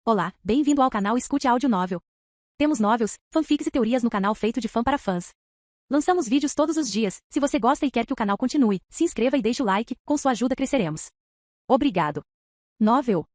Olá, bem-vindo ao canal Escute Áudio Novel. Temos novels, fanfics e teorias no canal feito de fã para fãs. Lançamos vídeos todos os dias. Se você gosta e quer que o canal continue, se inscreva e deixe o like, com sua ajuda cresceremos. Obrigado. Novel.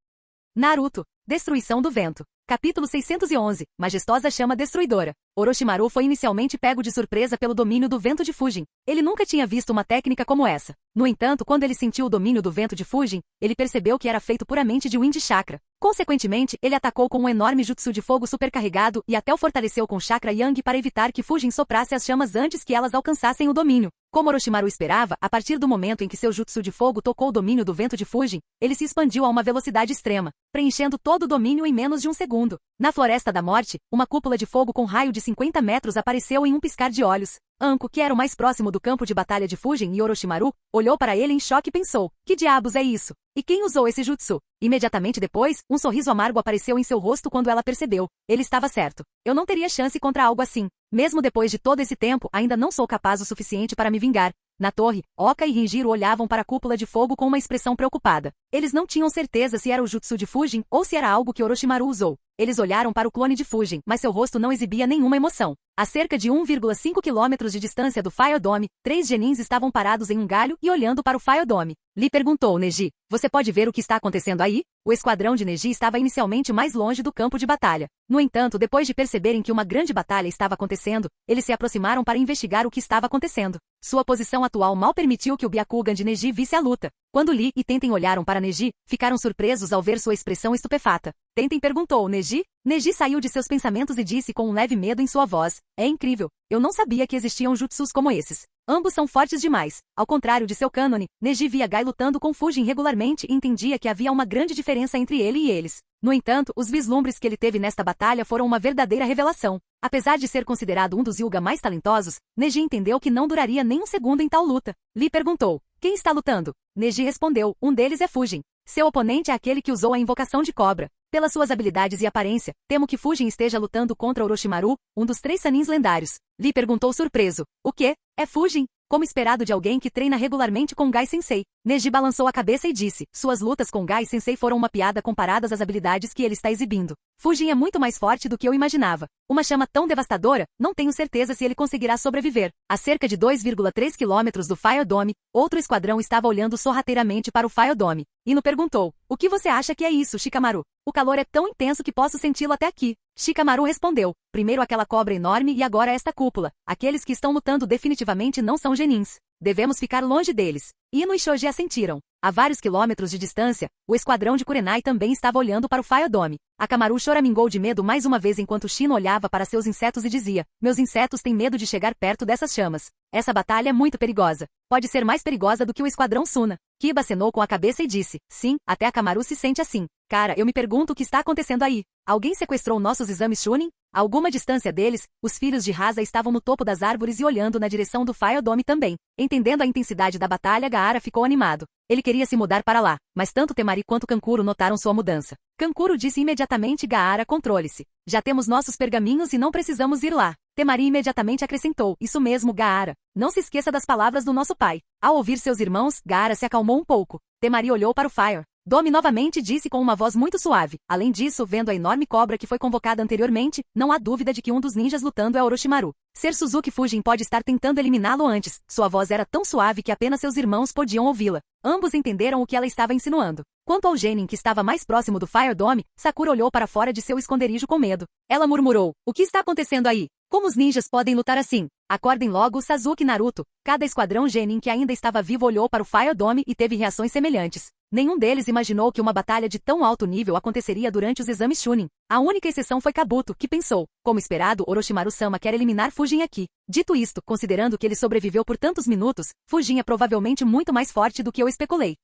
Naruto, Destruição do Vento. Capítulo 611, Majestosa Chama Destruidora. Orochimaru foi inicialmente pego de surpresa pelo domínio do vento de Fujin. Ele nunca tinha visto uma técnica como essa. No entanto, quando ele sentiu o domínio do vento de Fujin, ele percebeu que era feito puramente de Wind Chakra. Consequentemente, ele atacou com um enorme jutsu de fogo supercarregado e até o fortaleceu com Chakra Yang para evitar que Fujin soprasse as chamas antes que elas alcançassem o domínio. Como Orochimaru esperava, a partir do momento em que seu jutsu de fogo tocou o domínio do vento de Fujin, ele se expandiu a uma velocidade extrema, preenchendo todo o domínio em menos de um segundo. Na Floresta da Morte, uma cúpula de fogo com raio de 50 metros apareceu em um piscar de olhos. Anko, que era o mais próximo do campo de batalha de Fujin e Orochimaru, olhou para ele em choque e pensou, que diabos é isso? E quem usou esse jutsu? Imediatamente depois, um sorriso amargo apareceu em seu rosto quando ela percebeu. Ele estava certo. Eu não teria chance contra algo assim. Mesmo depois de todo esse tempo, ainda não sou capaz o suficiente para me vingar. Na torre, Oka e Rinjiro olhavam para a cúpula de fogo com uma expressão preocupada. Eles não tinham certeza se era o jutsu de Fujin ou se era algo que Orochimaru usou. Eles olharam para o clone de Fujin, mas seu rosto não exibia nenhuma emoção. A cerca de 1,5 quilômetros de distância do Fire Dome, 3 genins estavam parados em um galho e olhando para o Fire Dome. Lee perguntou, Neji, você pode ver o que está acontecendo aí? O esquadrão de Neji estava inicialmente mais longe do campo de batalha. No entanto, depois de perceberem que uma grande batalha estava acontecendo, eles se aproximaram para investigar o que estava acontecendo. Sua posição atual mal permitiu que o Byakugan de Neji visse a luta. Quando Lee e Tenten olharam para Neji, ficaram surpresos ao ver sua expressão estupefata. Tenten perguntou, Neji? Neji saiu de seus pensamentos e disse com um leve medo em sua voz, é incrível, eu não sabia que existiam jutsus como esses. Ambos são fortes demais. Ao contrário de seu cânone, Neji via Gai lutando com Fujin regularmente e entendia que havia uma grande diferença entre ele e eles. No entanto, os vislumbres que ele teve nesta batalha foram uma verdadeira revelação. Apesar de ser considerado um dos Hyuga mais talentosos, Neji entendeu que não duraria nem um segundo em tal luta. Lee perguntou, quem está lutando? Neji respondeu, um deles é Fujin. Seu oponente é aquele que usou a invocação de cobra. Pelas suas habilidades e aparência, temo que Fujin esteja lutando contra Orochimaru, um dos 3 Sanins lendários. Lee perguntou surpreso. O quê? É Fujin? Como esperado de alguém que treina regularmente com Gai Sensei. Neji balançou a cabeça e disse, suas lutas com Gai Sensei foram uma piada comparadas às habilidades que ele está exibindo. Fujin é muito mais forte do que eu imaginava. Uma chama tão devastadora, não tenho certeza se ele conseguirá sobreviver. A cerca de 2,3 quilômetros do Fire Dome, outro esquadrão estava olhando sorrateiramente para o Fire Dome. Ino perguntou, o que você acha que é isso, Shikamaru? O calor é tão intenso que posso senti-lo até aqui. Shikamaru respondeu, primeiro aquela cobra enorme e agora esta cúpula. Aqueles que estão lutando definitivamente não são genins. Devemos ficar longe deles. Ino e Shoji assentiram. A vários quilômetros de distância, o esquadrão de Kurenai também estava olhando para o Fire Dome. Akamaru choramingou de medo mais uma vez enquanto Shino olhava para seus insetos e dizia, meus insetos têm medo de chegar perto dessas chamas. Essa batalha é muito perigosa. Pode ser mais perigosa do que o esquadrão Suna. Kiba acenou com a cabeça e disse, sim, até Akamaru se sente assim. Cara, eu me pergunto o que está acontecendo aí. Alguém sequestrou nossos exames Chunin? A alguma distância deles, os filhos de Rasa estavam no topo das árvores e olhando na direção do Fire Dome também. Entendendo a intensidade da batalha, Gaara ficou animado. Ele queria se mudar para lá, mas tanto Temari quanto Kankuro notaram sua mudança. Kankuro disse imediatamente Gaara, controle-se. Já temos nossos pergaminhos e não precisamos ir lá. Temari imediatamente acrescentou, isso mesmo, Gaara. Não se esqueça das palavras do nosso pai. Ao ouvir seus irmãos, Gaara se acalmou um pouco. Temari olhou para o Fire Dome novamente disse com uma voz muito suave. Além disso, vendo a enorme cobra que foi convocada anteriormente, não há dúvida de que um dos ninjas lutando é Orochimaru. Ser Suzuki Fujin pode estar tentando eliminá-lo antes. Sua voz era tão suave que apenas seus irmãos podiam ouvi-la. Ambos entenderam o que ela estava insinuando. Quanto ao genin que estava mais próximo do Fire Dome, Sakura olhou para fora de seu esconderijo com medo. Ela murmurou, o que está acontecendo aí? Como os ninjas podem lutar assim? Acordem logo Sasuke e Naruto. Cada esquadrão genin que ainda estava vivo olhou para o Fire Dome e teve reações semelhantes. Nenhum deles imaginou que uma batalha de tão alto nível aconteceria durante os exames Chunin. A única exceção foi Kabuto, que pensou, como esperado, Orochimaru-sama quer eliminar Fujin aqui. Dito isto, considerando que ele sobreviveu por tantos minutos, Fujin é provavelmente muito mais forte do que eu especulei.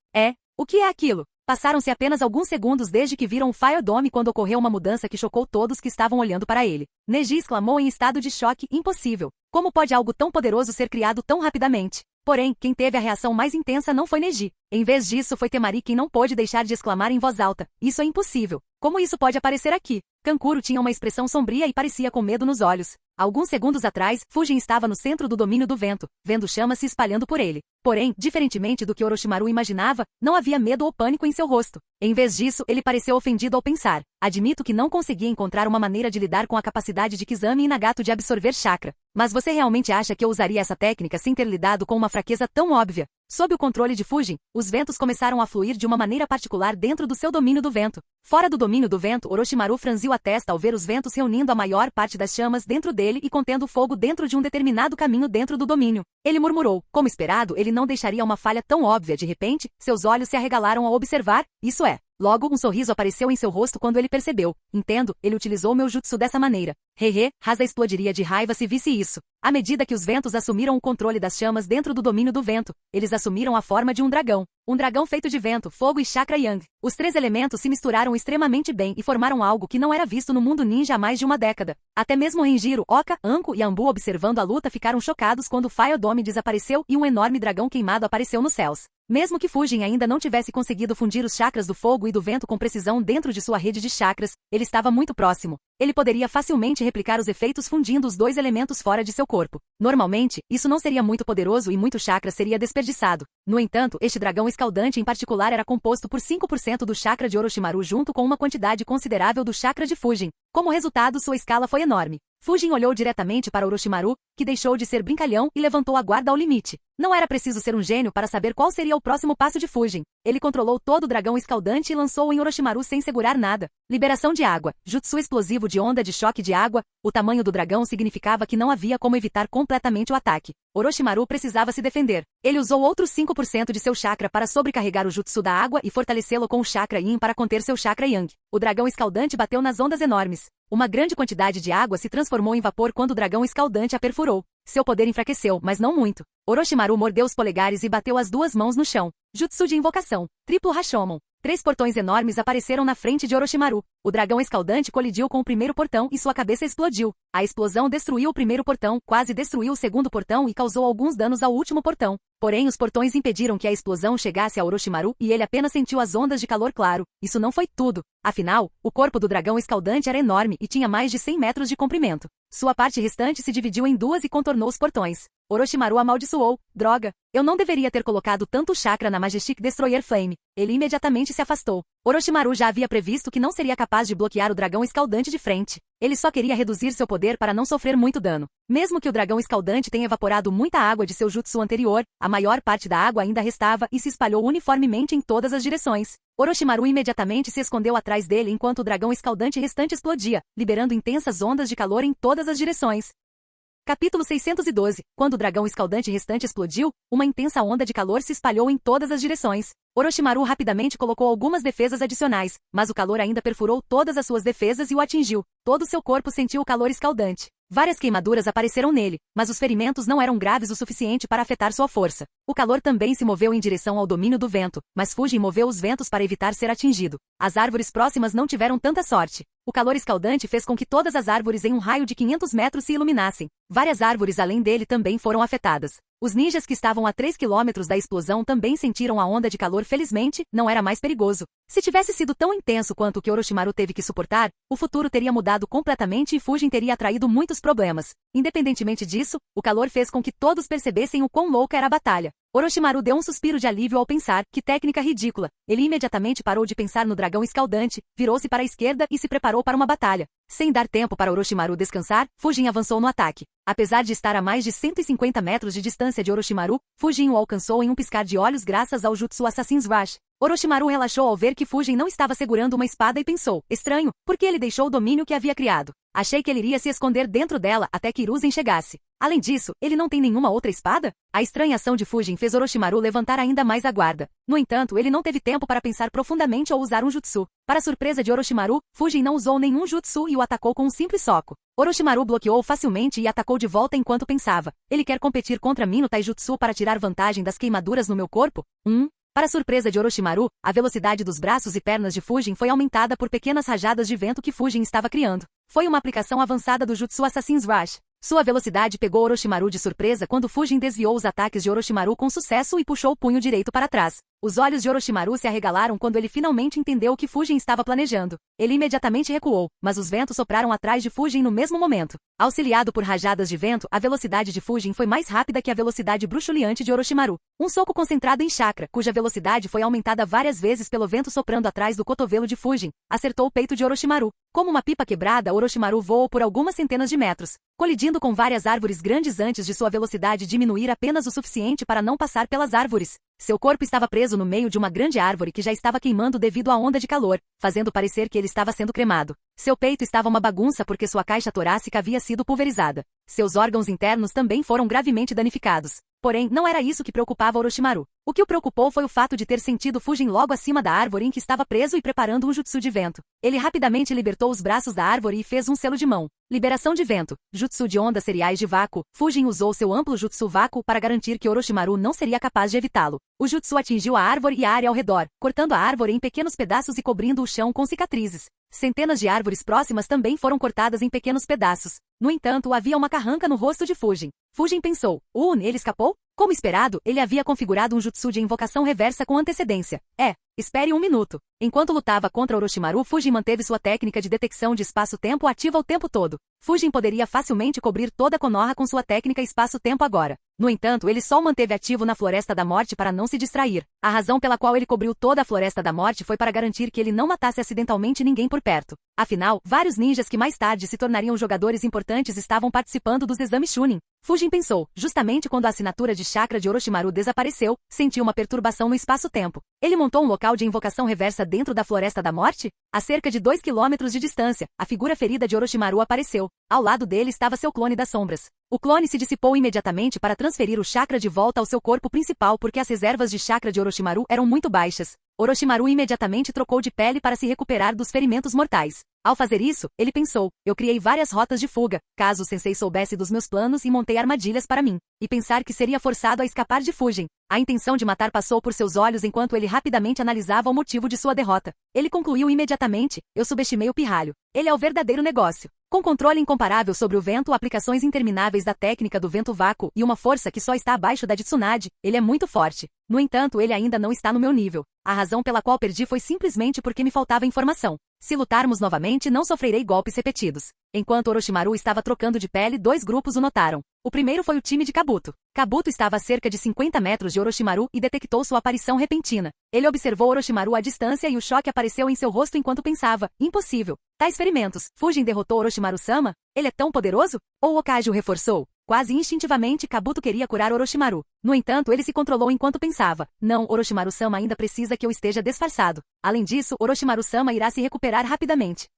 O que é aquilo? Passaram-se apenas alguns segundos desde que viram o Fire Dome quando ocorreu uma mudança que chocou todos que estavam olhando para ele. Neji exclamou em estado de choque, impossível. Como pode algo tão poderoso ser criado tão rapidamente? Porém, quem teve a reação mais intensa não foi Neji. Em vez disso, foi Temari quem não pôde deixar de exclamar em voz alta. Isso é impossível. Como isso pode aparecer aqui? Kankuro tinha uma expressão sombria e parecia com medo nos olhos. Alguns segundos atrás, Fujin estava no centro do domínio do vento, vendo chamas se espalhando por ele. Porém, diferentemente do que Orochimaru imaginava, não havia medo ou pânico em seu rosto. Em vez disso, ele pareceu ofendido ao pensar: admito que não conseguia encontrar uma maneira de lidar com a capacidade de Kisame e Nagato de absorver chakra. Mas você realmente acha que eu usaria essa técnica sem ter lidado com uma fraqueza tão óbvia? Sob o controle de Fujin, os ventos começaram a fluir de uma maneira particular dentro do seu domínio do vento. Fora do domínio do vento, Orochimaru franziu a testa ao ver os ventos reunindo a maior parte das chamas dentro dele e contendo fogo dentro de um determinado caminho dentro do domínio. Ele murmurou. Como esperado, ele não deixaria uma falha tão óbvia. De repente, seus olhos se arregalaram ao observar, isso é. Logo, um sorriso apareceu em seu rosto quando ele percebeu. Entendo, ele utilizou meu jutsu dessa maneira. Rasa explodiria de raiva se visse isso. À medida que os ventos assumiram o controle das chamas dentro do domínio do vento, eles assumiram a forma de um dragão. Um dragão feito de vento, fogo e chakra yang. Os três elementos se misturaram extremamente bem e formaram algo que não era visto no mundo ninja há mais de uma década. Até mesmo Renjiro, Oka, Anko e Ambu, observando a luta, ficaram chocados quando Fire Dome desapareceu e um enorme dragão queimado apareceu nos céus. Mesmo que Fujin ainda não tivesse conseguido fundir os chakras do fogo e do vento com precisão dentro de sua rede de chakras, ele estava muito próximo. Ele poderia facilmente replicar os efeitos fundindo os dois elementos fora de seu corpo. Normalmente, isso não seria muito poderoso e muito chakra seria desperdiçado. No entanto, este dragão escaldante em particular era composto por 5% do chakra de Orochimaru junto com uma quantidade considerável do chakra de Fujin. Como resultado, sua escala foi enorme. Fujin olhou diretamente para Orochimaru, que deixou de ser brincalhão e levantou a guarda ao limite. Não era preciso ser um gênio para saber qual seria o próximo passo de Fujin. Ele controlou todo o dragão escaldante e lançou-o em Orochimaru sem segurar nada. Liberação de água. Jutsu explosivo de onda de choque de água. O tamanho do dragão significava que não havia como evitar completamente o ataque. Orochimaru precisava se defender. Ele usou outros 5% de seu chakra para sobrecarregar o jutsu da água e fortalecê-lo com o chakra yin para conter seu chakra yang. O dragão escaldante bateu nas ondas enormes. Uma grande quantidade de água se transformou em vapor quando o dragão escaldante a perfurou. Seu poder enfraqueceu, mas não muito. Orochimaru mordeu os polegares e bateu as duas mãos no chão. Jutsu de invocação. Triplo Rashomon. 3 portões enormes apareceram na frente de Orochimaru. O dragão escaldante colidiu com o primeiro portão e sua cabeça explodiu. A explosão destruiu o primeiro portão, quase destruiu o segundo portão e causou alguns danos ao último portão. Porém, os portões impediram que a explosão chegasse a Orochimaru e ele apenas sentiu as ondas de calor claro. Isso não foi tudo. Afinal, o corpo do dragão escaldante era enorme e tinha mais de 100 metros de comprimento. Sua parte restante se dividiu em duas e contornou os portões. Orochimaru amaldiçoou. Droga! Eu não deveria ter colocado tanto chakra na Majestic Destroyer Flame. Ele imediatamente se afastou. Orochimaru já havia previsto que não seria capaz de bloquear o dragão escaldante de frente. Ele só queria reduzir seu poder para não sofrer muito dano. Mesmo que o dragão escaldante tenha evaporado muita água de seu jutsu anterior, a maior parte da água ainda restava e se espalhou uniformemente em todas as direções. Orochimaru imediatamente se escondeu atrás dele enquanto o dragão escaldante restante explodia, liberando intensas ondas de calor em todas as direções. Capítulo 612. Quando o dragão escaldante restante explodiu, uma intensa onda de calor se espalhou em todas as direções. Orochimaru rapidamente colocou algumas defesas adicionais, mas o calor ainda perfurou todas as suas defesas e o atingiu. Todo seu corpo sentiu o calor escaldante. Várias queimaduras apareceram nele, mas os ferimentos não eram graves o suficiente para afetar sua força. O calor também se moveu em direção ao domínio do vento, mas Fujin moveu os ventos para evitar ser atingido. As árvores próximas não tiveram tanta sorte. O calor escaldante fez com que todas as árvores em um raio de 500 metros se iluminassem. Várias árvores além dele também foram afetadas. Os ninjas que estavam a 3 quilômetros da explosão também sentiram a onda de calor. Felizmente, não era mais perigoso. Se tivesse sido tão intenso quanto o que Orochimaru teve que suportar, o futuro teria mudado completamente e Fujin teria atraído muitos problemas. Independentemente disso, o calor fez com que todos percebessem o quão louca era a batalha. Orochimaru deu um suspiro de alívio ao pensar, que técnica ridícula. Ele imediatamente parou de pensar no dragão escaldante, virou-se para a esquerda e se preparou para uma batalha. Sem dar tempo para Orochimaru descansar, Fujin avançou no ataque. Apesar de estar a mais de 150 metros de distância de Orochimaru, Fujin o alcançou em um piscar de olhos graças ao Jutsu Assassin's Rush. Orochimaru relaxou ao ver que Fujin não estava segurando uma espada e pensou, estranho, por que ele deixou o domínio que havia criado? Achei que ele iria se esconder dentro dela até que Hiruzen chegasse. Além disso, ele não tem nenhuma outra espada? A estranha ação de Fujin fez Orochimaru levantar ainda mais a guarda. No entanto, ele não teve tempo para pensar profundamente ou usar um jutsu. Para surpresa de Orochimaru, Fujin não usou nenhum jutsu e o atacou com um simples soco. Orochimaru bloqueou facilmente e atacou de volta enquanto pensava. Ele quer competir contra mim no taijutsu para tirar vantagem das queimaduras no meu corpo? Para surpresa de Orochimaru, a velocidade dos braços e pernas de Fujin foi aumentada por pequenas rajadas de vento que Fujin estava criando. Foi uma aplicação avançada do Jutsu Assassin's Rush. Sua velocidade pegou Orochimaru de surpresa quando Fujin desviou os ataques de Orochimaru com sucesso e puxou o punho direito para trás. Os olhos de Orochimaru se arregalaram quando ele finalmente entendeu o que Fujin estava planejando. Ele imediatamente recuou, mas os ventos sopraram atrás de Fujin no mesmo momento. Auxiliado por rajadas de vento, a velocidade de Fujin foi mais rápida que a velocidade bruxuleante de Orochimaru. Um soco concentrado em chakra, cuja velocidade foi aumentada várias vezes pelo vento soprando atrás do cotovelo de Fujin, acertou o peito de Orochimaru. Como uma pipa quebrada, Orochimaru voou por algumas centenas de metros, colidindo com várias árvores grandes antes de sua velocidade diminuir apenas o suficiente para não passar pelas árvores. Seu corpo estava preso no meio de uma grande árvore que já estava queimando devido à onda de calor, fazendo parecer que ele estava sendo cremado. Seu peito estava uma bagunça porque sua caixa torácica havia sido pulverizada. Seus órgãos internos também foram gravemente danificados. Porém, não era isso que preocupava Orochimaru. O que o preocupou foi o fato de ter sentido Fujin logo acima da árvore em que estava preso e preparando um jutsu de vento. Ele rapidamente libertou os braços da árvore e fez um selo de mão. Liberação de vento. Jutsu de ondas seriais de vácuo. Fujin usou seu amplo jutsu vácuo para garantir que Orochimaru não seria capaz de evitá-lo. O jutsu atingiu a árvore e a área ao redor, cortando a árvore em pequenos pedaços e cobrindo o chão com cicatrizes. Centenas de árvores próximas também foram cortadas em pequenos pedaços. No entanto, havia uma carranca no rosto de Fujin. Fujin pensou, ele escapou? Como esperado, ele havia configurado um jutsu de invocação reversa com antecedência. Espere um minuto. Enquanto lutava contra Orochimaru, Fujin manteve sua técnica de detecção de espaço-tempo ativa o tempo todo. Fujin poderia facilmente cobrir toda a Konoha com sua técnica espaço-tempo agora. No entanto, ele só o manteve ativo na Floresta da Morte para não se distrair. A razão pela qual ele cobriu toda a Floresta da Morte foi para garantir que ele não matasse acidentalmente ninguém por perto. Afinal, vários ninjas que mais tarde se tornariam jogadores importantes estavam participando dos exames Chunin. Fujin pensou, justamente quando a assinatura de chakra de Orochimaru desapareceu, sentiu uma perturbação no espaço-tempo. Ele montou um local de invocação reversa dentro da Floresta da Morte? A cerca de 2 quilômetros de distância, a figura ferida de Orochimaru apareceu. Ao lado dele estava seu clone das sombras. O clone se dissipou imediatamente para transferir o chakra de volta ao seu corpo principal porque as reservas de chakra de Orochimaru eram muito baixas. Orochimaru imediatamente trocou de pele para se recuperar dos ferimentos mortais. Ao fazer isso, ele pensou, eu criei várias rotas de fuga, caso o sensei soubesse dos meus planos e montei armadilhas para mim. E pensar que seria forçado a escapar de Fujin. A intenção de matar passou por seus olhos enquanto ele rapidamente analisava o motivo de sua derrota. Ele concluiu imediatamente, eu subestimei o pirralho. Ele é o verdadeiro negócio. Com controle incomparável sobre o vento, aplicações intermináveis da técnica do vento vácuo e uma força que só está abaixo da de Tsunade, ele é muito forte. No entanto, ele ainda não está no meu nível. A razão pela qual perdi foi simplesmente porque me faltava informação. Se lutarmos novamente, não sofrerei golpes repetidos. Enquanto Orochimaru estava trocando de pele, 2 grupos o notaram. O primeiro foi o time de Kabuto. Kabuto estava a cerca de 50 metros de Orochimaru e detectou sua aparição repentina. Ele observou Orochimaru à distância e o choque apareceu em seu rosto enquanto pensava, impossível. Tais ferimentos. Fujin derrotou Orochimaru-sama? Ele é tão poderoso? Ou Okage o reforçou? Quase instintivamente, Kabuto queria curar Orochimaru. No entanto, ele se controlou enquanto pensava, não, Orochimaru-sama ainda precisa que eu esteja disfarçado. Além disso, Orochimaru-sama irá se recuperar rapidamente.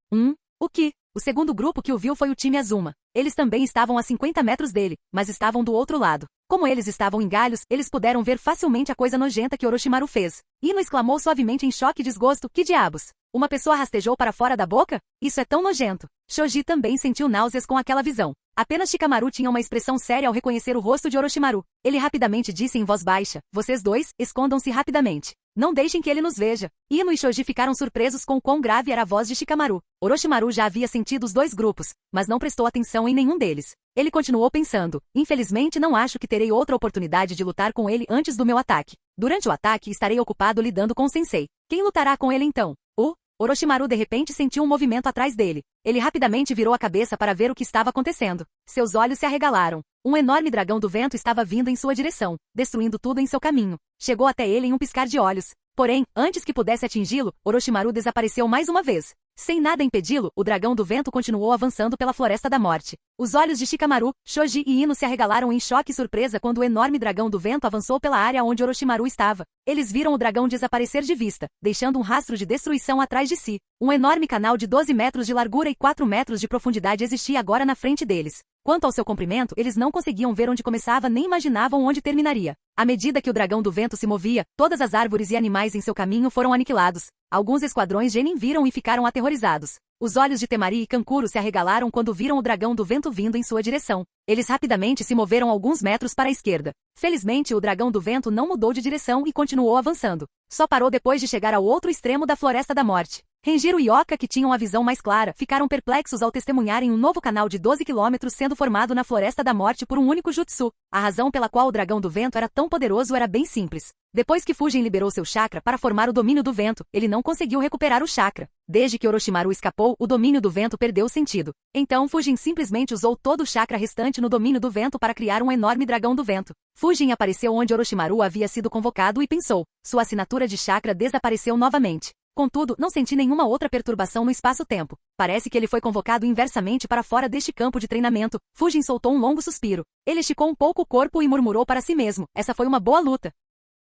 O que? O segundo grupo que o viu foi o time Azuma. Eles também estavam a 50 metros dele, mas estavam do outro lado. Como eles estavam em galhos, eles puderam ver facilmente a coisa nojenta que Orochimaru fez. Ino exclamou suavemente em choque e desgosto, que diabos? Uma pessoa rastejou para fora da boca? Isso é tão nojento. Shoji também sentiu náuseas com aquela visão. Apenas Shikamaru tinha uma expressão séria ao reconhecer o rosto de Orochimaru. Ele rapidamente disse em voz baixa, vocês dois, escondam-se rapidamente. Não deixem que ele nos veja. Ino e Shoji ficaram surpresos com o quão grave era a voz de Shikamaru. Orochimaru já havia sentido os 2 grupos, mas não prestou atenção em nenhum deles. Ele continuou pensando, infelizmente não acho que terei outra oportunidade de lutar com ele antes do meu ataque. Durante o ataque estarei ocupado lidando com o sensei. Quem lutará com ele então? Orochimaru de repente sentiu um movimento atrás dele. Ele rapidamente virou a cabeça para ver o que estava acontecendo. Seus olhos se arregalaram. Um enorme dragão do vento estava vindo em sua direção, destruindo tudo em seu caminho. Chegou até ele em um piscar de olhos. Porém, antes que pudesse atingi-lo, Orochimaru desapareceu mais uma vez. Sem nada impedi-lo, o dragão do vento continuou avançando pela Floresta da Morte. Os olhos de Shikamaru, Shoji e Ino se arregalaram em choque e surpresa quando o enorme dragão do vento avançou pela área onde Orochimaru estava. Eles viram o dragão desaparecer de vista, deixando um rastro de destruição atrás de si. Um enorme canal de 12 metros de largura e 4 metros de profundidade existia agora na frente deles. Quanto ao seu comprimento, eles não conseguiam ver onde começava nem imaginavam onde terminaria. À medida que o dragão do vento se movia, todas as árvores e animais em seu caminho foram aniquilados. Alguns esquadrões Genin viram e ficaram aterrorizados. Os olhos de Temari e Kankuro se arregalaram quando viram o dragão do vento vindo em sua direção. Eles rapidamente se moveram alguns metros para a esquerda. Felizmente, o dragão do vento não mudou de direção e continuou avançando. Só parou depois de chegar ao outro extremo da Floresta da Morte. Renjiro e Oka, que tinham a visão mais clara, ficaram perplexos ao testemunharem um novo canal de 12 quilômetros sendo formado na Floresta da Morte por um único jutsu. A razão pela qual o dragão do vento era tão poderoso era bem simples. Depois que Fujin liberou seu chakra para formar o domínio do vento, ele não conseguiu recuperar o chakra. Desde que Orochimaru escapou, o domínio do vento perdeu o sentido. Então Fujin simplesmente usou todo o chakra restante no domínio do vento para criar um enorme dragão do vento. Fujin apareceu onde Orochimaru havia sido convocado e pensou. Sua assinatura de chakra desapareceu novamente. Contudo, não senti nenhuma outra perturbação no espaço-tempo. Parece que ele foi convocado inversamente para fora deste campo de treinamento. Fujin soltou um longo suspiro. Ele esticou um pouco o corpo e murmurou para si mesmo. Essa foi uma boa luta.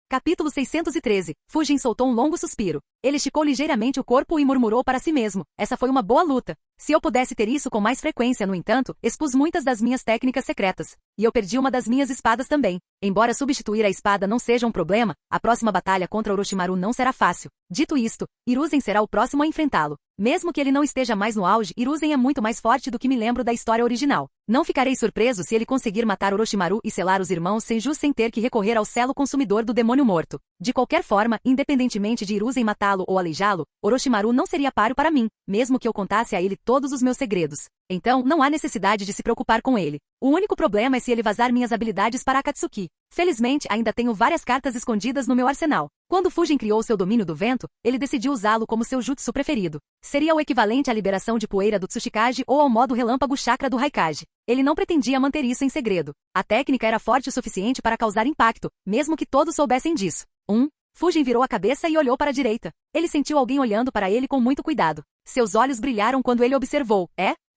Capítulo 613. Fujin soltou um longo suspiro. Ele esticou ligeiramente o corpo e murmurou para si mesmo. Essa foi uma boa luta. Se eu pudesse ter isso com mais frequência, no entanto, expus muitas das minhas técnicas secretas. E eu perdi uma das minhas espadas também. Embora substituir a espada não seja um problema, a próxima batalha contra Orochimaru não será fácil. Dito isto, Hiruzen será o próximo a enfrentá-lo. Mesmo que ele não esteja mais no auge, Hiruzen é muito mais forte do que me lembro da história original. Não ficarei surpreso se ele conseguir matar Orochimaru e selar os irmãos Senju sem ter que recorrer ao selo consumidor do demônio morto. De qualquer forma, independentemente de Hiruzen matá-lo ou aleijá-lo, Orochimaru não seria páreo para mim, mesmo que eu contasse a ele todos os meus segredos. Então, não há necessidade de se preocupar com ele. O único problema é se ele vazar minhas habilidades para Akatsuki. Felizmente, ainda tenho várias cartas escondidas no meu arsenal. Quando Fujin criou seu domínio do vento, ele decidiu usá-lo como seu jutsu preferido. Seria o equivalente à liberação de poeira do Tsuchikage ou ao modo relâmpago chakra do Raikage. Ele não pretendia manter isso em segredo. A técnica era forte o suficiente para causar impacto, mesmo que todos soubessem disso. Fujin virou a cabeça e olhou para a direita. Ele sentiu alguém olhando para ele com muito cuidado. Seus olhos brilharam quando ele observou.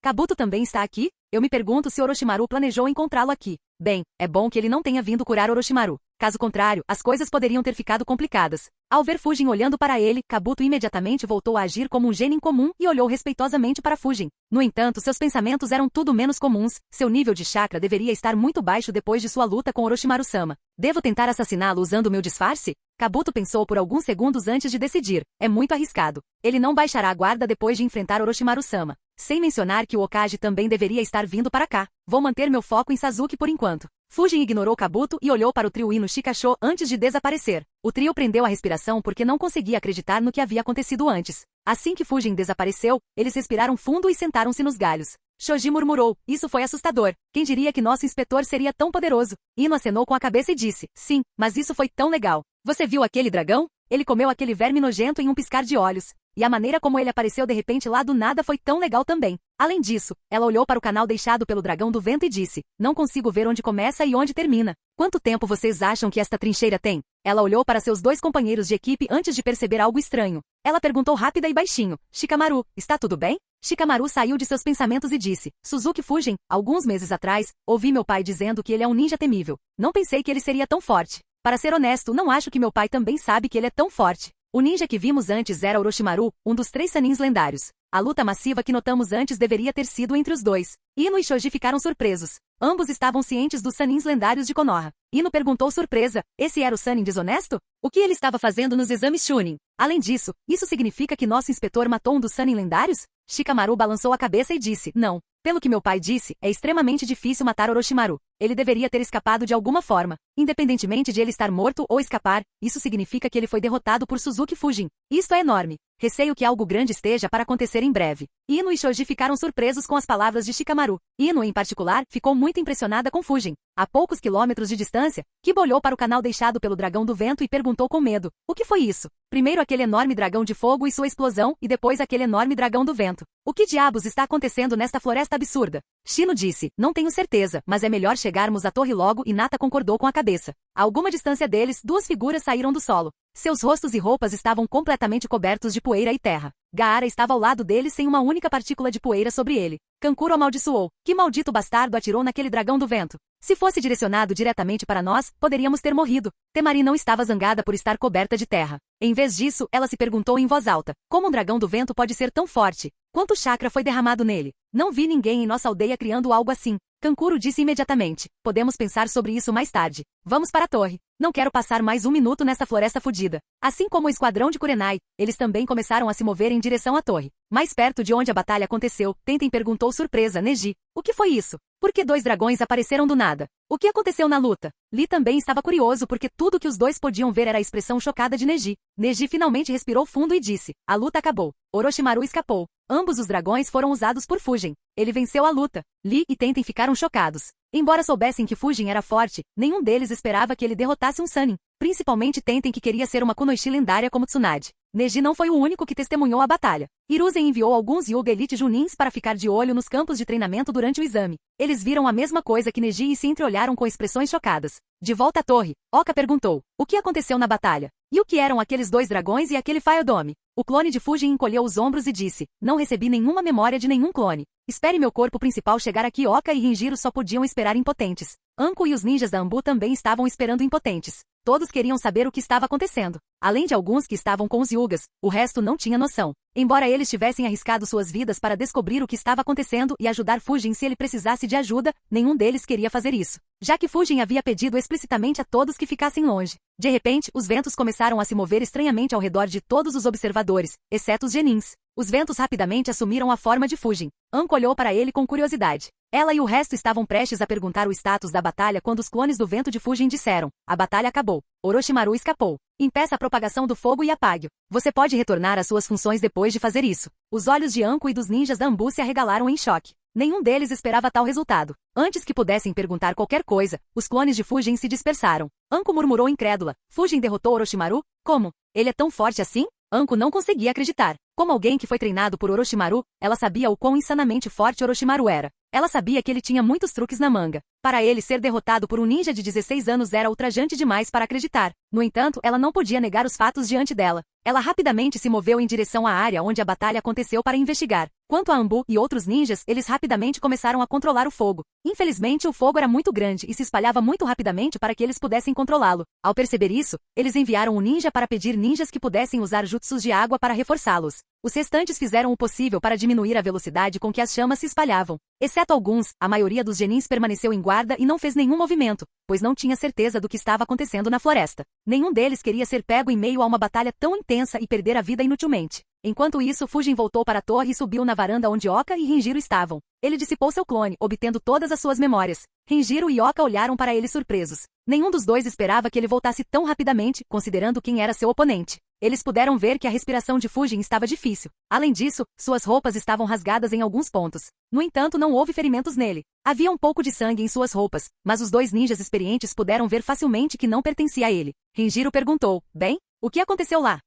Kabuto também está aqui? Eu me pergunto se Orochimaru planejou encontrá-lo aqui. Bem, é bom que ele não tenha vindo curar Orochimaru. Caso contrário, as coisas poderiam ter ficado complicadas. Ao ver Fujin olhando para ele, Kabuto imediatamente voltou a agir como um genin comum e olhou respeitosamente para Fujin. No entanto, seus pensamentos eram tudo menos comuns. Seu nível de chakra deveria estar muito baixo depois de sua luta com Orochimaru-sama. Devo tentar assassiná-lo usando meu disfarce? Kabuto pensou por alguns segundos antes de decidir. É muito arriscado. Ele não baixará a guarda depois de enfrentar Orochimaru-sama. Sem mencionar que o Hokage também deveria estar vindo para cá. Vou manter meu foco em Sasuke por enquanto. Fujin ignorou Kabuto e olhou para o trio Ino Shikasho antes de desaparecer. O trio prendeu a respiração porque não conseguia acreditar no que havia acontecido antes. Assim que Fujin desapareceu, eles respiraram fundo e sentaram-se nos galhos. Shoji murmurou, isso foi assustador. Quem diria que nosso inspetor seria tão poderoso? Ino acenou com a cabeça e disse, sim, mas isso foi tão legal. Você viu aquele dragão? Ele comeu aquele verme nojento em um piscar de olhos. E a maneira como ele apareceu de repente lá do nada foi tão legal também. Além disso, ela olhou para o canal deixado pelo dragão do vento e disse, não consigo ver onde começa e onde termina. Quanto tempo vocês acham que esta trincheira tem? Ela olhou para seus dois companheiros de equipe antes de perceber algo estranho. Ela perguntou rápida e baixinho, Shikamaru, está tudo bem? Shikamaru saiu de seus pensamentos e disse, Suzuki Fujin, alguns meses atrás, ouvi meu pai dizendo que ele é um ninja temível. Não pensei que ele seria tão forte. Para ser honesto, não acho que meu pai também sabe que ele é tão forte. O ninja que vimos antes era Orochimaru, um dos 3 sanins lendários. A luta massiva que notamos antes deveria ter sido entre os dois. Ino e Shoji ficaram surpresos. Ambos estavam cientes dos sanins lendários de Konoha. Ino perguntou surpresa, esse era o sanin desonesto? O que ele estava fazendo nos exames Chunin? Além disso, isso significa que nosso inspetor matou um dos sanin lendários? Shikamaru balançou a cabeça e disse, não. Pelo que meu pai disse, é extremamente difícil matar Orochimaru. Ele deveria ter escapado de alguma forma. Independentemente de ele estar morto ou escapar, isso significa que ele foi derrotado por Suzuki Fujin. Isto é enorme. Receio que algo grande esteja para acontecer em breve. Ino e Shoji ficaram surpresos com as palavras de Shikamaru. Ino, em particular, ficou muito impressionada com Fujin. A poucos quilômetros de distância, Kiba olhou para o canal deixado pelo dragão do vento e perguntou com medo. O que foi isso? Primeiro aquele enorme dragão de fogo e sua explosão, e depois aquele enorme dragão do vento. O que diabos está acontecendo nesta floresta absurda? Shino disse, não tenho certeza, mas é melhor chegarmos à torre logo e Nata concordou com a cabeça. A alguma distância deles, 2 figuras saíram do solo. Seus rostos e roupas estavam completamente cobertos de poeira e terra. Gaara estava ao lado deles sem uma única partícula de poeira sobre ele. Kankuro amaldiçoou. Que maldito bastardo atirou naquele dragão do vento? Se fosse direcionado diretamente para nós, poderíamos ter morrido. Temari não estava zangada por estar coberta de terra. Em vez disso, ela se perguntou em voz alta: como um dragão do vento pode ser tão forte? Quanto chakra foi derramado nele? Não vi ninguém em nossa aldeia criando algo assim. Kankuro disse imediatamente: podemos pensar sobre isso mais tarde. Vamos para a torre. Não quero passar mais um minuto nessa floresta fudida. Assim como o esquadrão de Kurenai, eles também começaram a se mover em direção à torre. Mais perto de onde a batalha aconteceu, Tenten perguntou surpresa Neji: o que foi isso? Por que 2 dragões apareceram do nada? O que aconteceu na luta? Lee também estava curioso porque tudo que os dois podiam ver era a expressão chocada de Neji. Neji finalmente respirou fundo e disse: a luta acabou. Orochimaru escapou. Ambos os dragões foram usados por Fujin. Ele venceu a luta. Lee e Tenten ficaram chocados. Embora soubessem que Fujin era forte, nenhum deles esperava que ele derrotasse um Sannin. Principalmente Tenten, que queria ser uma Kunoichi lendária como Tsunade. Neji não foi o único que testemunhou a batalha. Hiruzen enviou alguns Hyuga Elite Junins para ficar de olho nos campos de treinamento durante o exame. Eles viram a mesma coisa que Neji e se entreolharam com expressões chocadas. De volta à torre, Oka perguntou: o que aconteceu na batalha? E o que eram aqueles 2 dragões e aquele Fire Dome? O clone de Fujin encolheu os ombros e disse: não recebi nenhuma memória de nenhum clone. Espere meu corpo principal chegar aqui. Oka e Rinjiro só podiam esperar impotentes. Anko e os ninjas da Anbu também estavam esperando impotentes. Todos queriam saber o que estava acontecendo. Além de alguns que estavam com os Hyugas, o resto não tinha noção. Embora eles tivessem arriscado suas vidas para descobrir o que estava acontecendo e ajudar Fujin se ele precisasse de ajuda, nenhum deles queria fazer isso, já que Fujin havia pedido explicitamente a todos que ficassem longe. De repente, os ventos começaram a se mover estranhamente ao redor de todos os observadores, exceto os genins. Os ventos rapidamente assumiram a forma de Fujin. Anko olhou para ele com curiosidade. Ela e o resto estavam prestes a perguntar o status da batalha quando os clones do vento de Fujin disseram: a batalha acabou. Orochimaru escapou. Impeça a propagação do fogo e apague-o. Você pode retornar às suas funções depois de fazer isso. Os olhos de Anko e dos ninjas da Anbu se arregalaram em choque. Nenhum deles esperava tal resultado. Antes que pudessem perguntar qualquer coisa, os clones de Fujin se dispersaram. Anko murmurou incrédula: Fujin derrotou Orochimaru? Como? Ele é tão forte assim? Anko não conseguia acreditar. Como alguém que foi treinado por Orochimaru, ela sabia o quão insanamente forte Orochimaru era. Ela sabia que ele tinha muitos truques na manga. Para ele, ser derrotado por um ninja de 16 anos era ultrajante demais para acreditar. No entanto, ela não podia negar os fatos diante dela. Ela rapidamente se moveu em direção à área onde a batalha aconteceu para investigar. Quanto a Anbu e outros ninjas, eles rapidamente começaram a controlar o fogo. Infelizmente, o fogo era muito grande e se espalhava muito rapidamente para que eles pudessem controlá-lo. Ao perceber isso, eles enviaram um ninja para pedir ninjas que pudessem usar jutsus de água para reforçá-los. Os restantes fizeram o possível para diminuir a velocidade com que as chamas se espalhavam. Exceto alguns, a maioria dos genins permaneceu em guarda e não fez nenhum movimento, pois não tinha certeza do que estava acontecendo na floresta. Nenhum deles queria ser pego em meio a uma batalha tão intensa e perder a vida inutilmente. Enquanto isso, Fujin voltou para a torre e subiu na varanda onde Oka e Rinjiro estavam. Ele dissipou seu clone, obtendo todas as suas memórias. Rinjiro e Oka olharam para ele surpresos. Nenhum dos dois esperava que ele voltasse tão rapidamente, considerando quem era seu oponente. Eles puderam ver que a respiração de Fujin estava difícil. Além disso, suas roupas estavam rasgadas em alguns pontos. No entanto, não houve ferimentos nele. Havia um pouco de sangue em suas roupas, mas os 2 ninjas experientes puderam ver facilmente que não pertencia a ele. Rinjiro perguntou: bem, o que aconteceu lá?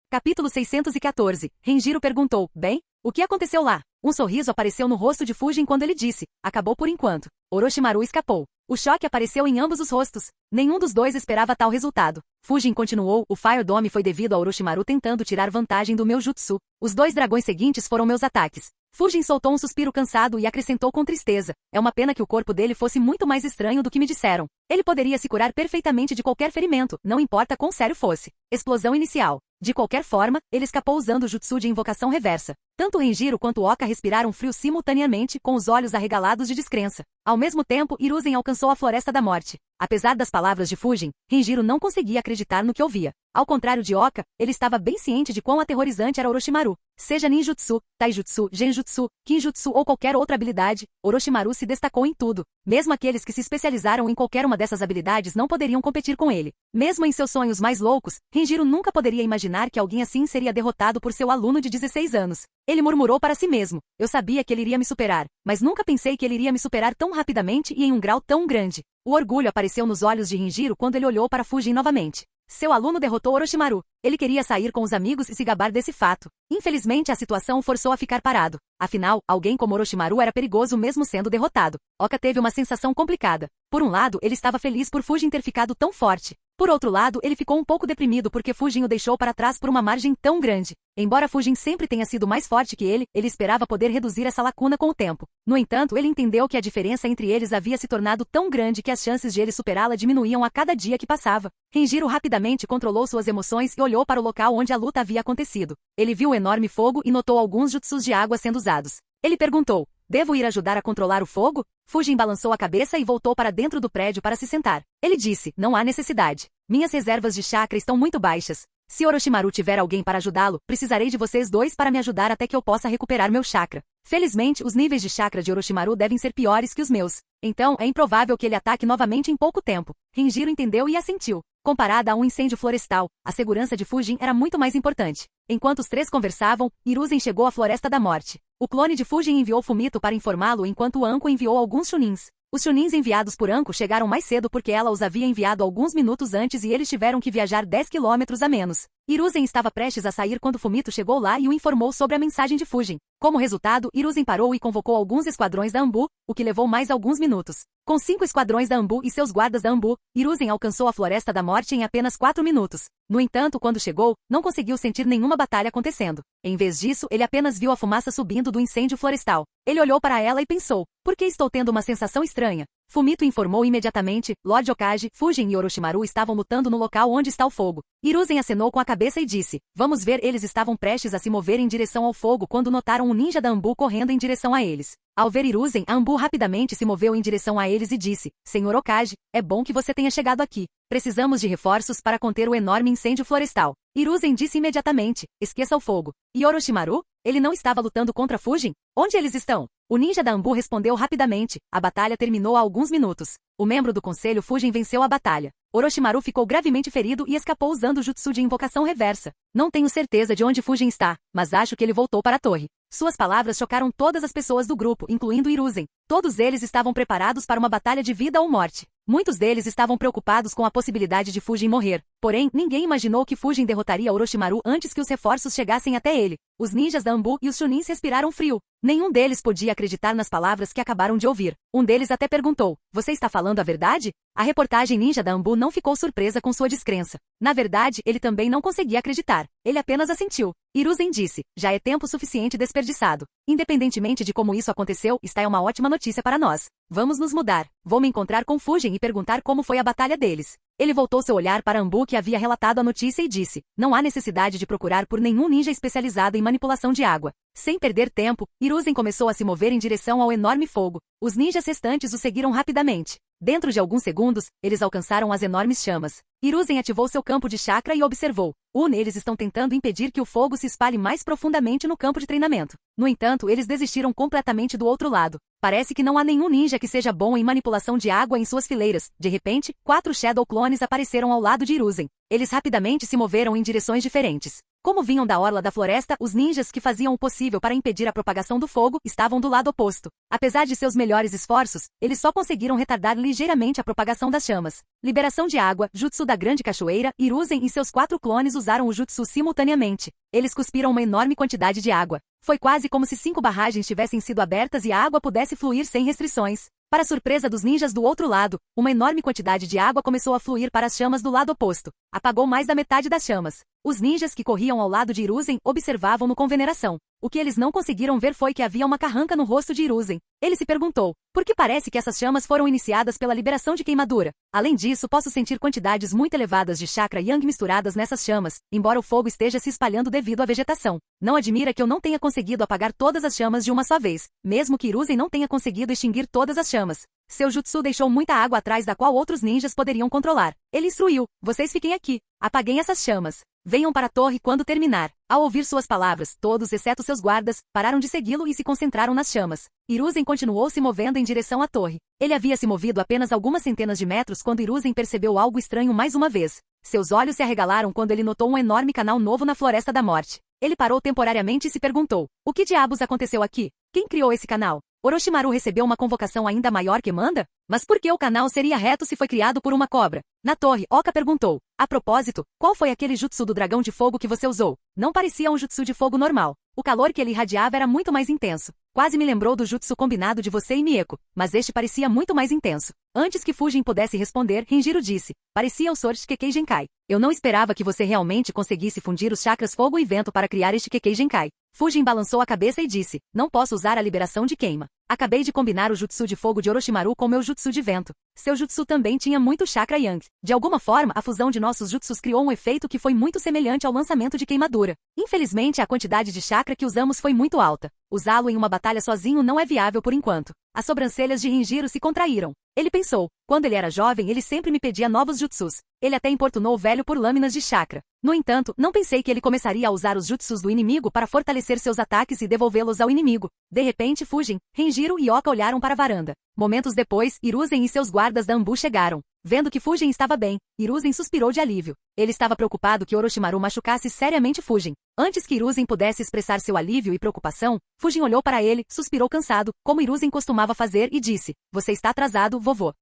Capítulo 614. Rinjiro perguntou: bem, o que aconteceu lá? Um sorriso apareceu no rosto de Fujin quando ele disse: acabou por enquanto. Orochimaru escapou. O choque apareceu em ambos os rostos. Nenhum dos dois esperava tal resultado. Fujin continuou: o Fire Dome foi devido a Orochimaru tentando tirar vantagem do meu jutsu. Os 2 dragões seguintes foram meus ataques. Fujin soltou um suspiro cansado e acrescentou com tristeza: é uma pena que o corpo dele fosse muito mais estranho do que me disseram. Ele poderia se curar perfeitamente de qualquer ferimento, não importa quão sério fosse. Explosão inicial. De qualquer forma, ele escapou usando o jutsu de invocação reversa. Tanto Rinjiro quanto Oka respiraram frio simultaneamente, com os olhos arregalados de descrença. Ao mesmo tempo, Hiruzen alcançou a Floresta da Morte. Apesar das palavras de Fujin, Rinjiro não conseguia acreditar no que ouvia. Ao contrário de Oka, ele estava bem ciente de quão aterrorizante era Orochimaru. Seja ninjutsu, taijutsu, genjutsu, kinjutsu ou qualquer outra habilidade, Orochimaru se destacou em tudo. Mesmo aqueles que se especializaram em qualquer uma dessas habilidades não poderiam competir com ele. Mesmo em seus sonhos mais loucos, Rinjiro nunca poderia imaginar que alguém assim seria derrotado por seu aluno de 16 anos. Ele murmurou para si mesmo: eu sabia que ele iria me superar, mas nunca pensei que ele iria me superar tão rapidamente e em um grau tão grande. O orgulho apareceu nos olhos de Rinjiro quando ele olhou para Fujin novamente. Seu aluno derrotou Orochimaru. Ele queria sair com os amigos e se gabar desse fato. Infelizmente, a situação o forçou a ficar parado. Afinal, alguém como Orochimaru era perigoso mesmo sendo derrotado. Oka teve uma sensação complicada. Por um lado, ele estava feliz por Fujin ter ficado tão forte. Por outro lado, ele ficou um pouco deprimido porque Fujin o deixou para trás por uma margem tão grande. Embora Fujin sempre tenha sido mais forte que ele esperava poder reduzir essa lacuna com o tempo. No entanto, ele entendeu que a diferença entre eles havia se tornado tão grande que as chances de ele superá-la diminuíam a cada dia que passava. Renjiro rapidamente controlou suas emoções e olhou para o local onde a luta havia acontecido. Ele viu o enorme fogo e notou alguns jutsus de água sendo usados. Ele perguntou: devo ir ajudar a controlar o fogo? Fujin balançou a cabeça e voltou para dentro do prédio para se sentar. Ele disse: não há necessidade. Minhas reservas de chakra estão muito baixas. Se Orochimaru tiver alguém para ajudá-lo, precisarei de vocês dois para me ajudar até que eu possa recuperar meu chakra. Felizmente, os níveis de chakra de Orochimaru devem ser piores que os meus. Então, é improvável que ele ataque novamente em pouco tempo. Renjiro entendeu e assentiu. Comparada a um incêndio florestal, a segurança de Fujin era muito mais importante. Enquanto os três conversavam, Hiruzen chegou à Floresta da Morte. O clone de Fujin enviou Fumito para informá-lo enquanto Anko enviou alguns Chunins. Os Chunins enviados por Anko chegaram mais cedo porque ela os havia enviado alguns minutos antes e eles tiveram que viajar 10 quilômetros a menos. Hiruzen estava prestes a sair quando Fumito chegou lá e o informou sobre a mensagem de Fujin. Como resultado, Hiruzen parou e convocou alguns esquadrões da Anbu, o que levou mais alguns minutos. Com 5 esquadrões da Anbu e seus guardas da Anbu, Hiruzen alcançou a Floresta da Morte em apenas 4 minutos. No entanto, quando chegou, não conseguiu sentir nenhuma batalha acontecendo. Em vez disso, ele apenas viu a fumaça subindo do incêndio florestal. Ele olhou para ela e pensou: por que estou tendo uma sensação estranha? Fumito informou imediatamente: Lord Hokage, Fujin e Orochimaru estavam lutando no local onde está o fogo. Hiruzen acenou com a cabeça e disse: vamos ver. Eles estavam prestes a se mover em direção ao fogo quando notaram um ninja da Anbu correndo em direção a eles. Ao ver Hiruzen, a Anbu rapidamente se moveu em direção a eles e disse: Senhor Hokage, é bom que você tenha chegado aqui. Precisamos de reforços para conter o enorme incêndio florestal. Hiruzen disse imediatamente: esqueça o fogo. E Orochimaru? Ele não estava lutando contra Fujin? Onde eles estão? O ninja da Anbu respondeu rapidamente: a batalha terminou há alguns minutos. O membro do conselho Fujin venceu a batalha. Orochimaru ficou gravemente ferido e escapou usando o jutsu de invocação reversa. Não tenho certeza de onde Fujin está, mas acho que ele voltou para a torre. Suas palavras chocaram todas as pessoas do grupo, incluindo Hiruzen. Todos eles estavam preparados para uma batalha de vida ou morte. Muitos deles estavam preocupados com a possibilidade de Fujin morrer. Porém, ninguém imaginou que Fujin derrotaria Orochimaru antes que os reforços chegassem até ele. Os ninjas da Anbu e os Chunins respiraram frio. Nenhum deles podia acreditar nas palavras que acabaram de ouvir. Um deles até perguntou: você está falando a verdade? A reportagem ninja da Anbu não ficou surpresa com sua descrença. Na verdade, ele também não conseguia acreditar. Ele apenas assentiu. Hiruzen disse: já é tempo suficiente desperdiçado. Independentemente de como isso aconteceu, esta é uma ótima notícia para nós. Vamos nos mudar. Vou me encontrar com Fujin e perguntar como foi a batalha deles. Ele voltou seu olhar para Anbu, que havia relatado a notícia, e disse: não há necessidade de procurar por nenhum ninja especializado em manipulação de água. Sem perder tempo, Hiruzen começou a se mover em direção ao enorme fogo. Os ninjas restantes o seguiram rapidamente. Dentro de alguns segundos, eles alcançaram as enormes chamas. Hiruzen ativou seu campo de chakra e observou: eles estão tentando impedir que o fogo se espalhe mais profundamente no campo de treinamento. No entanto, eles desistiram completamente do outro lado. Parece que não há nenhum ninja que seja bom em manipulação de água em suas fileiras. De repente, 4 Shadow Clones apareceram ao lado de Hiruzen. Eles rapidamente se moveram em direções diferentes. Como vinham da orla da floresta, os ninjas que faziam o possível para impedir a propagação do fogo estavam do lado oposto. Apesar de seus melhores esforços, eles só conseguiram retardar ligeiramente a propagação das chamas. Liberação de água, jutsu da grande cachoeira, Hiruzen e seus 4 clones usaram o jutsu simultaneamente. Eles cuspiram uma enorme quantidade de água. Foi quase como se 5 barragens tivessem sido abertas e a água pudesse fluir sem restrições. Para surpresa dos ninjas do outro lado, uma enorme quantidade de água começou a fluir para as chamas do lado oposto. Apagou mais da metade das chamas. Os ninjas que corriam ao lado de Hiruzen observavam-no com veneração. O que eles não conseguiram ver foi que havia uma carranca no rosto de Hiruzen. Ele se perguntou: por que parece que essas chamas foram iniciadas pela liberação de queimadura? Além disso, posso sentir quantidades muito elevadas de chakra yang misturadas nessas chamas, embora o fogo esteja se espalhando devido à vegetação. Não admira que eu não tenha conseguido apagar todas as chamas de uma só vez, mesmo que Hiruzen não tenha conseguido extinguir todas as chamas. Seu jutsu deixou muita água atrás da qual outros ninjas poderiam controlar. Ele instruiu: vocês fiquem aqui. Apaguem essas chamas. Venham para a torre quando terminar. Ao ouvir suas palavras, todos exceto seus guardas, pararam de segui-lo e se concentraram nas chamas. Hiruzen continuou se movendo em direção à torre. Ele havia se movido apenas algumas centenas de metros quando Hiruzen percebeu algo estranho mais uma vez. Seus olhos se arregalaram quando ele notou um enorme canal novo na Floresta da Morte. Ele parou temporariamente e se perguntou: o que diabos aconteceu aqui? Quem criou esse canal? Orochimaru recebeu uma convocação ainda maior que Manda? Mas por que o canal seria reto se foi criado por uma cobra? Na torre, Oka perguntou: a propósito, qual foi aquele jutsu do dragão de fogo que você usou? Não parecia um jutsu de fogo normal. O calor que ele irradiava era muito mais intenso. Quase me lembrou do jutsu combinado de você e Mieko, mas este parecia muito mais intenso. Antes que Fujin pudesse responder, Renjiro disse, parecia o Sword Shikekei Genkai. Eu não esperava que você realmente conseguisse fundir os chakras fogo e vento para criar este Kekei Genkai. Fujin balançou a cabeça e disse, não posso usar a liberação de queima. Acabei de combinar o jutsu de fogo de Orochimaru com meu jutsu de vento. Seu jutsu também tinha muito chakra yang. De alguma forma, a fusão de nossos jutsus criou um efeito que foi muito semelhante ao lançamento de queimadura. Infelizmente, a quantidade de chakra que usamos foi muito alta. Usá-lo em uma batalha sozinho não é viável por enquanto. As sobrancelhas de Renjiro se contraíram. Ele pensou, quando ele era jovem ele sempre me pedia novos jutsus. Ele até importunou o velho por lâminas de chakra. No entanto, não pensei que ele começaria a usar os jutsus do inimigo para fortalecer seus ataques e devolvê-los ao inimigo. De repente Fujin, Renjiro e Oka olharam para a varanda. Momentos depois, Hiruzen e seus guardas da Anbu chegaram. Vendo que Fujin estava bem, Hiruzen suspirou de alívio. Ele estava preocupado que Orochimaru machucasse seriamente Fujin. Antes que Hiruzen pudesse expressar seu alívio e preocupação, Fujin olhou para ele, suspirou cansado, como Hiruzen costumava fazer e disse, você está atrasado, vovô.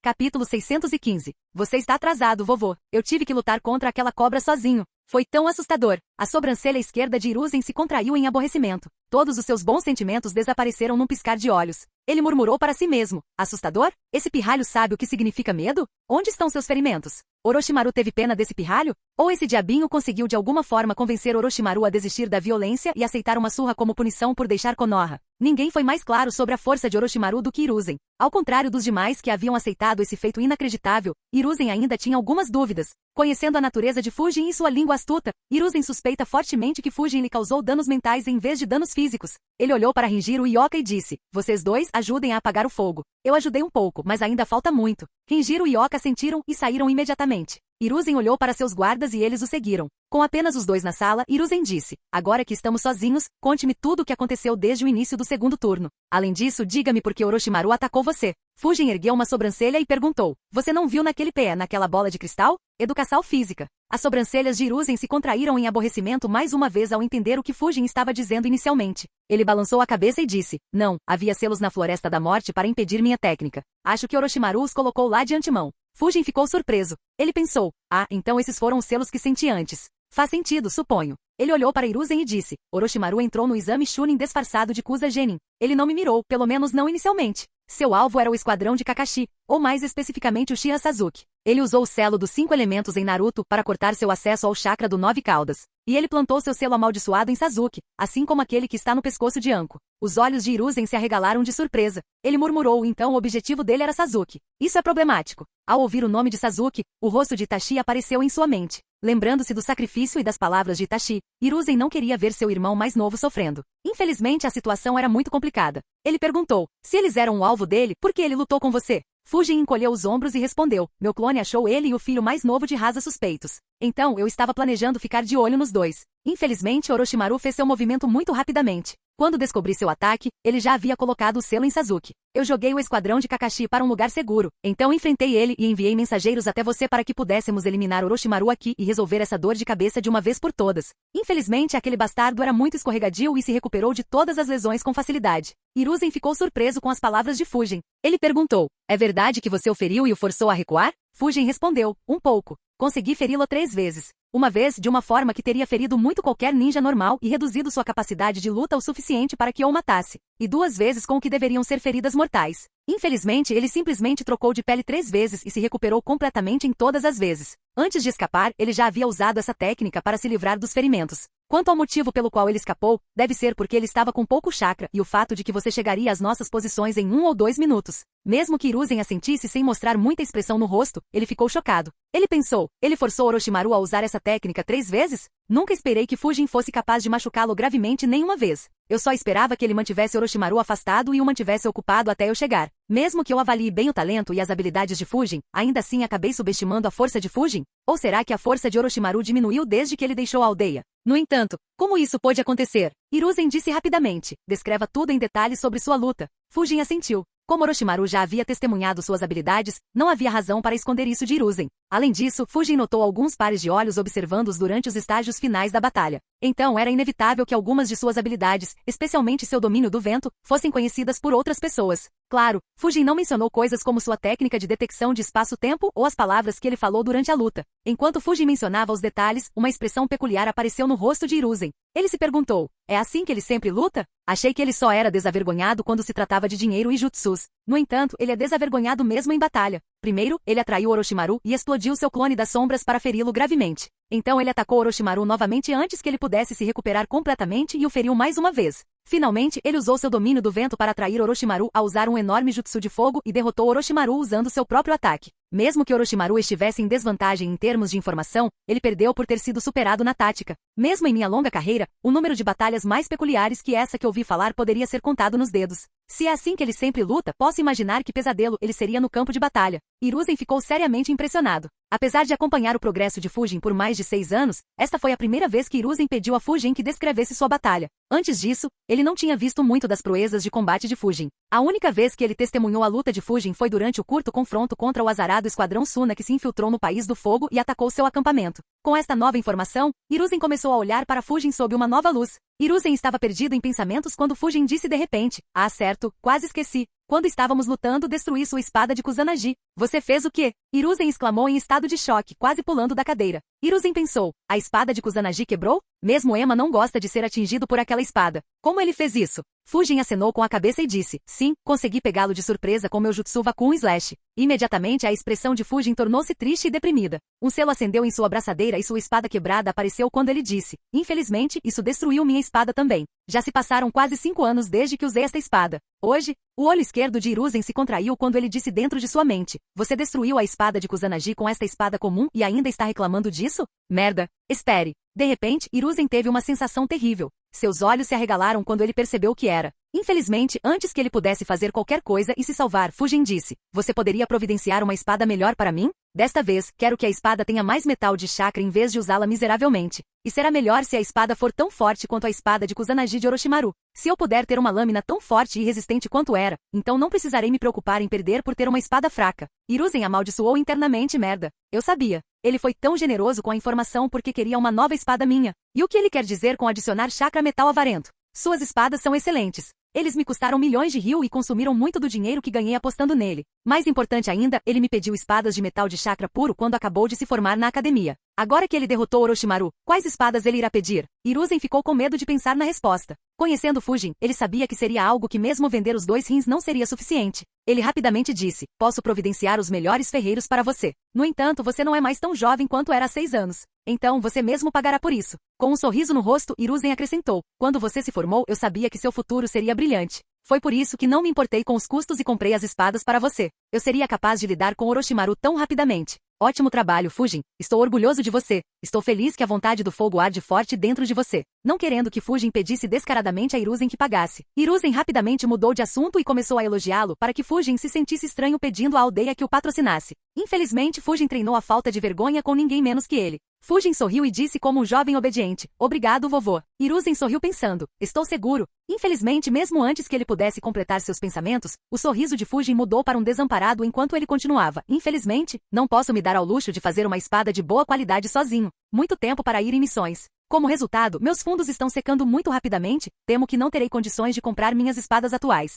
Capítulo 615. Você está atrasado, vovô. Eu tive que lutar contra aquela cobra sozinho. Foi tão assustador. A sobrancelha esquerda de Hiruzen se contraiu em aborrecimento. Todos os seus bons sentimentos desapareceram num piscar de olhos. Ele murmurou para si mesmo. Assustador? Esse pirralho sabe o que significa medo? Onde estão seus ferimentos? Orochimaru teve pena desse pirralho? Ou esse diabinho conseguiu de alguma forma convencer Orochimaru a desistir da violência e aceitar uma surra como punição por deixar Konoha? Ninguém foi mais claro sobre a força de Orochimaru do que Hiruzen. Ao contrário dos demais que haviam aceitado esse feito inacreditável, Hiruzen ainda tinha algumas dúvidas. Conhecendo a natureza de Fujin e sua língua astuta, Hiruzen suspeita fortemente que Fujin lhe causou danos mentais em vez de danos físicos. Ele olhou para Renjiro e Oka e disse, vocês dois ajudem a apagar o fogo. Eu ajudei um pouco, mas ainda falta muito. Renjiro e Oka sentiram e saíram imediatamente. Hiruzen olhou para seus guardas e eles o seguiram. Com apenas os dois na sala, Hiruzen disse, agora que estamos sozinhos, conte-me tudo o que aconteceu desde o início do segundo turno. Além disso, diga-me por que Orochimaru atacou você. Fujin ergueu uma sobrancelha e perguntou, você não viu naquele pé, naquela bola de cristal? Educação física. As sobrancelhas de Hiruzen se contraíram em aborrecimento mais uma vez ao entender o que Fujin estava dizendo inicialmente. Ele balançou a cabeça e disse, não, havia selos na Floresta da Morte para impedir minha técnica. Acho que Orochimaru os colocou lá de antemão. Fujin ficou surpreso. Ele pensou, então esses foram os selos que senti antes. Faz sentido, suponho. Ele olhou para Hiruzen e disse, Orochimaru entrou no exame Chunin disfarçado de Kusa Genin. Ele não me mirou, pelo menos não inicialmente. Seu alvo era o esquadrão de Kakashi, ou mais especificamente o Uchiha Sasuke. Ele usou o selo dos 5 elementos em Naruto para cortar seu acesso ao chakra do 9 caudas. E ele plantou seu selo amaldiçoado em Sasuke, assim como aquele que está no pescoço de Anko. Os olhos de Hiruzen se arregalaram de surpresa. Ele murmurou, então o objetivo dele era Sasuke. Isso é problemático. Ao ouvir o nome de Sasuke, o rosto de Itachi apareceu em sua mente. Lembrando-se do sacrifício e das palavras de Itachi, Hiruzen não queria ver seu irmão mais novo sofrendo. Infelizmente a situação era muito complicada. Ele perguntou, se eles eram o alvo dele, por que ele lutou com você? Fujin encolheu os ombros e respondeu, meu clone achou ele e o filho mais novo de Rasa suspeitos. Então eu estava planejando ficar de olho nos dois. Infelizmente Orochimaru fez seu movimento muito rapidamente. Quando descobri seu ataque, ele já havia colocado o selo em Sasuke. Eu joguei o esquadrão de Kakashi para um lugar seguro. Então enfrentei ele e enviei mensageiros até você para que pudéssemos eliminar Orochimaru aqui e resolver essa dor de cabeça de uma vez por todas. Infelizmente aquele bastardo era muito escorregadio e se recuperou de todas as lesões com facilidade. Hiruzen ficou surpreso com as palavras de Fujin. Ele perguntou, é verdade que você o feriu e o forçou a recuar? Fujin respondeu, um pouco. Consegui feri-lo 3 vezes. Uma vez, de uma forma que teria ferido muito qualquer ninja normal e reduzido sua capacidade de luta o suficiente para que eu o matasse. E 2 vezes com o que deveriam ser feridas mortais. Infelizmente, ele simplesmente trocou de pele 3 vezes e se recuperou completamente em todas as vezes. Antes de escapar, ele já havia usado essa técnica para se livrar dos ferimentos. Quanto ao motivo pelo qual ele escapou, deve ser porque ele estava com pouco chakra e o fato de que você chegaria às nossas posições em 1 ou 2 minutos. Mesmo que Hiruzen assentisse sem mostrar muita expressão no rosto, ele ficou chocado. Ele pensou, ele forçou Orochimaru a usar essa técnica 3 vezes? Nunca esperei que Fujin fosse capaz de machucá-lo gravemente nenhuma vez. Eu só esperava que ele mantivesse Orochimaru afastado e o mantivesse ocupado até eu chegar. Mesmo que eu avalie bem o talento e as habilidades de Fujin, ainda assim acabei subestimando a força de Fujin? Ou será que a força de Orochimaru diminuiu desde que ele deixou a aldeia? No entanto, como isso pôde acontecer? Hiruzen disse rapidamente, descreva tudo em detalhes sobre sua luta. Fujin assentiu. Como Orochimaru já havia testemunhado suas habilidades, não havia razão para esconder isso de Hiruzen. Além disso, Fujin notou alguns pares de olhos observando-os durante os estágios finais da batalha. Então era inevitável que algumas de suas habilidades, especialmente seu domínio do vento, fossem conhecidas por outras pessoas. Claro, Fujin não mencionou coisas como sua técnica de detecção de espaço-tempo ou as palavras que ele falou durante a luta. Enquanto Fujin mencionava os detalhes, uma expressão peculiar apareceu no rosto de Hiruzen. Ele se perguntou, é assim que ele sempre luta? Achei que ele só era desavergonhado quando se tratava de dinheiro e jutsus. No entanto, ele é desavergonhado mesmo em batalha. Primeiro, ele atraiu Orochimaru e explodiu seu clone das sombras para feri-lo gravemente. Então ele atacou Orochimaru novamente antes que ele pudesse se recuperar completamente e o feriu mais uma vez. Finalmente, ele usou seu domínio do vento para atrair Orochimaru a usar um enorme jutsu de fogo e derrotou Orochimaru usando seu próprio ataque. Mesmo que Orochimaru estivesse em desvantagem em termos de informação, ele perdeu por ter sido superado na tática. Mesmo em minha longa carreira, o número de batalhas mais peculiares que essa que ouvi falar poderia ser contado nos dedos. Se é assim que ele sempre luta, posso imaginar que pesadelo ele seria no campo de batalha. Hiruzen ficou seriamente impressionado. Apesar de acompanhar o progresso de Fujin por mais de 6 anos, esta foi a primeira vez que Hiruzen pediu a Fujin que descrevesse sua batalha. Antes disso, ele não tinha visto muito das proezas de combate de Fujin. A única vez que ele testemunhou a luta de Fujin foi durante o curto confronto contra o azarado esquadrão Suna que se infiltrou no País do Fogo e atacou seu acampamento. Com esta nova informação, Hiruzen começou a olhar para Fujin sob uma nova luz. Hiruzen estava perdido em pensamentos quando Fujin disse de repente, ah certo, quase esqueci. Quando estávamos lutando, destruí sua espada de Kusanagi. Você fez o quê? Hiruzen exclamou em estado de choque, quase pulando da cadeira. Hiruzen pensou, a espada de Kusanagi quebrou? Mesmo Ema não gosta de ser atingido por aquela espada. Como ele fez isso? Fujin acenou com a cabeça e disse, sim, consegui pegá-lo de surpresa com meu jutsu Vacuum Slash. Imediatamente a expressão de Fujin tornou-se triste e deprimida. Um selo acendeu em sua braçadeira e sua espada quebrada apareceu quando ele disse, infelizmente, isso destruiu minha espada também. Já se passaram quase 5 anos desde que usei esta espada. Hoje, o olho esquerdo de Hiruzen se contraiu quando ele disse dentro de sua mente, você destruiu a espada de Kusanagi com esta espada comum e ainda está reclamando disso? Merda. Espere. De repente, Hiruzen teve uma sensação terrível. Seus olhos se arregalaram quando ele percebeu o que era. Infelizmente, antes que ele pudesse fazer qualquer coisa e se salvar, Fujin disse, você poderia providenciar uma espada melhor para mim? Desta vez, quero que a espada tenha mais metal de chakra em vez de usá-la miseravelmente. E será melhor se a espada for tão forte quanto a espada de Kusanagi de Orochimaru. Se eu puder ter uma lâmina tão forte e resistente quanto era, então não precisarei me preocupar em perder por ter uma espada fraca. Hiruzen amaldiçoou internamente merda. Eu sabia. Ele foi tão generoso com a informação porque queria uma nova espada minha. E o que ele quer dizer com adicionar chakra metal avarento? Suas espadas são excelentes. Eles me custaram milhões de ryu e consumiram muito do dinheiro que ganhei apostando nele. Mais importante ainda, ele me pediu espadas de metal de chakra puro quando acabou de se formar na academia. Agora que ele derrotou Orochimaru, quais espadas ele irá pedir? Hiruzen ficou com medo de pensar na resposta. Conhecendo Fujin, ele sabia que seria algo que mesmo vender os 2 rins não seria suficiente. Ele rapidamente disse, posso providenciar os melhores ferreiros para você. No entanto, você não é mais tão jovem quanto era há 6 anos. Então, você mesmo pagará por isso. Com um sorriso no rosto, Hiruzen acrescentou, quando você se formou, eu sabia que seu futuro seria brilhante. Foi por isso que não me importei com os custos e comprei as espadas para você. Eu seria capaz de lidar com Orochimaru tão rapidamente. Ótimo trabalho, Fujin. Estou orgulhoso de você. Estou feliz que a vontade do fogo arde forte dentro de você. Não querendo que Fujin pedisse descaradamente a Hiruzen que pagasse. Hiruzen rapidamente mudou de assunto e começou a elogiá-lo para que Fujin se sentisse estranho pedindo à aldeia que o patrocinasse. Infelizmente, Fujin treinou a falta de vergonha com ninguém menos que ele. Fujin sorriu e disse como um jovem obediente, obrigado, vovô. Hiruzen sorriu pensando, estou seguro. Infelizmente, mesmo antes que ele pudesse completar seus pensamentos, o sorriso de Fujin mudou para um desamparado enquanto ele continuava. Infelizmente, não posso me dar ao luxo de fazer uma espada de boa qualidade sozinho. Muito tempo para ir em missões. Como resultado, meus fundos estão secando muito rapidamente, temo que não terei condições de comprar minhas espadas atuais.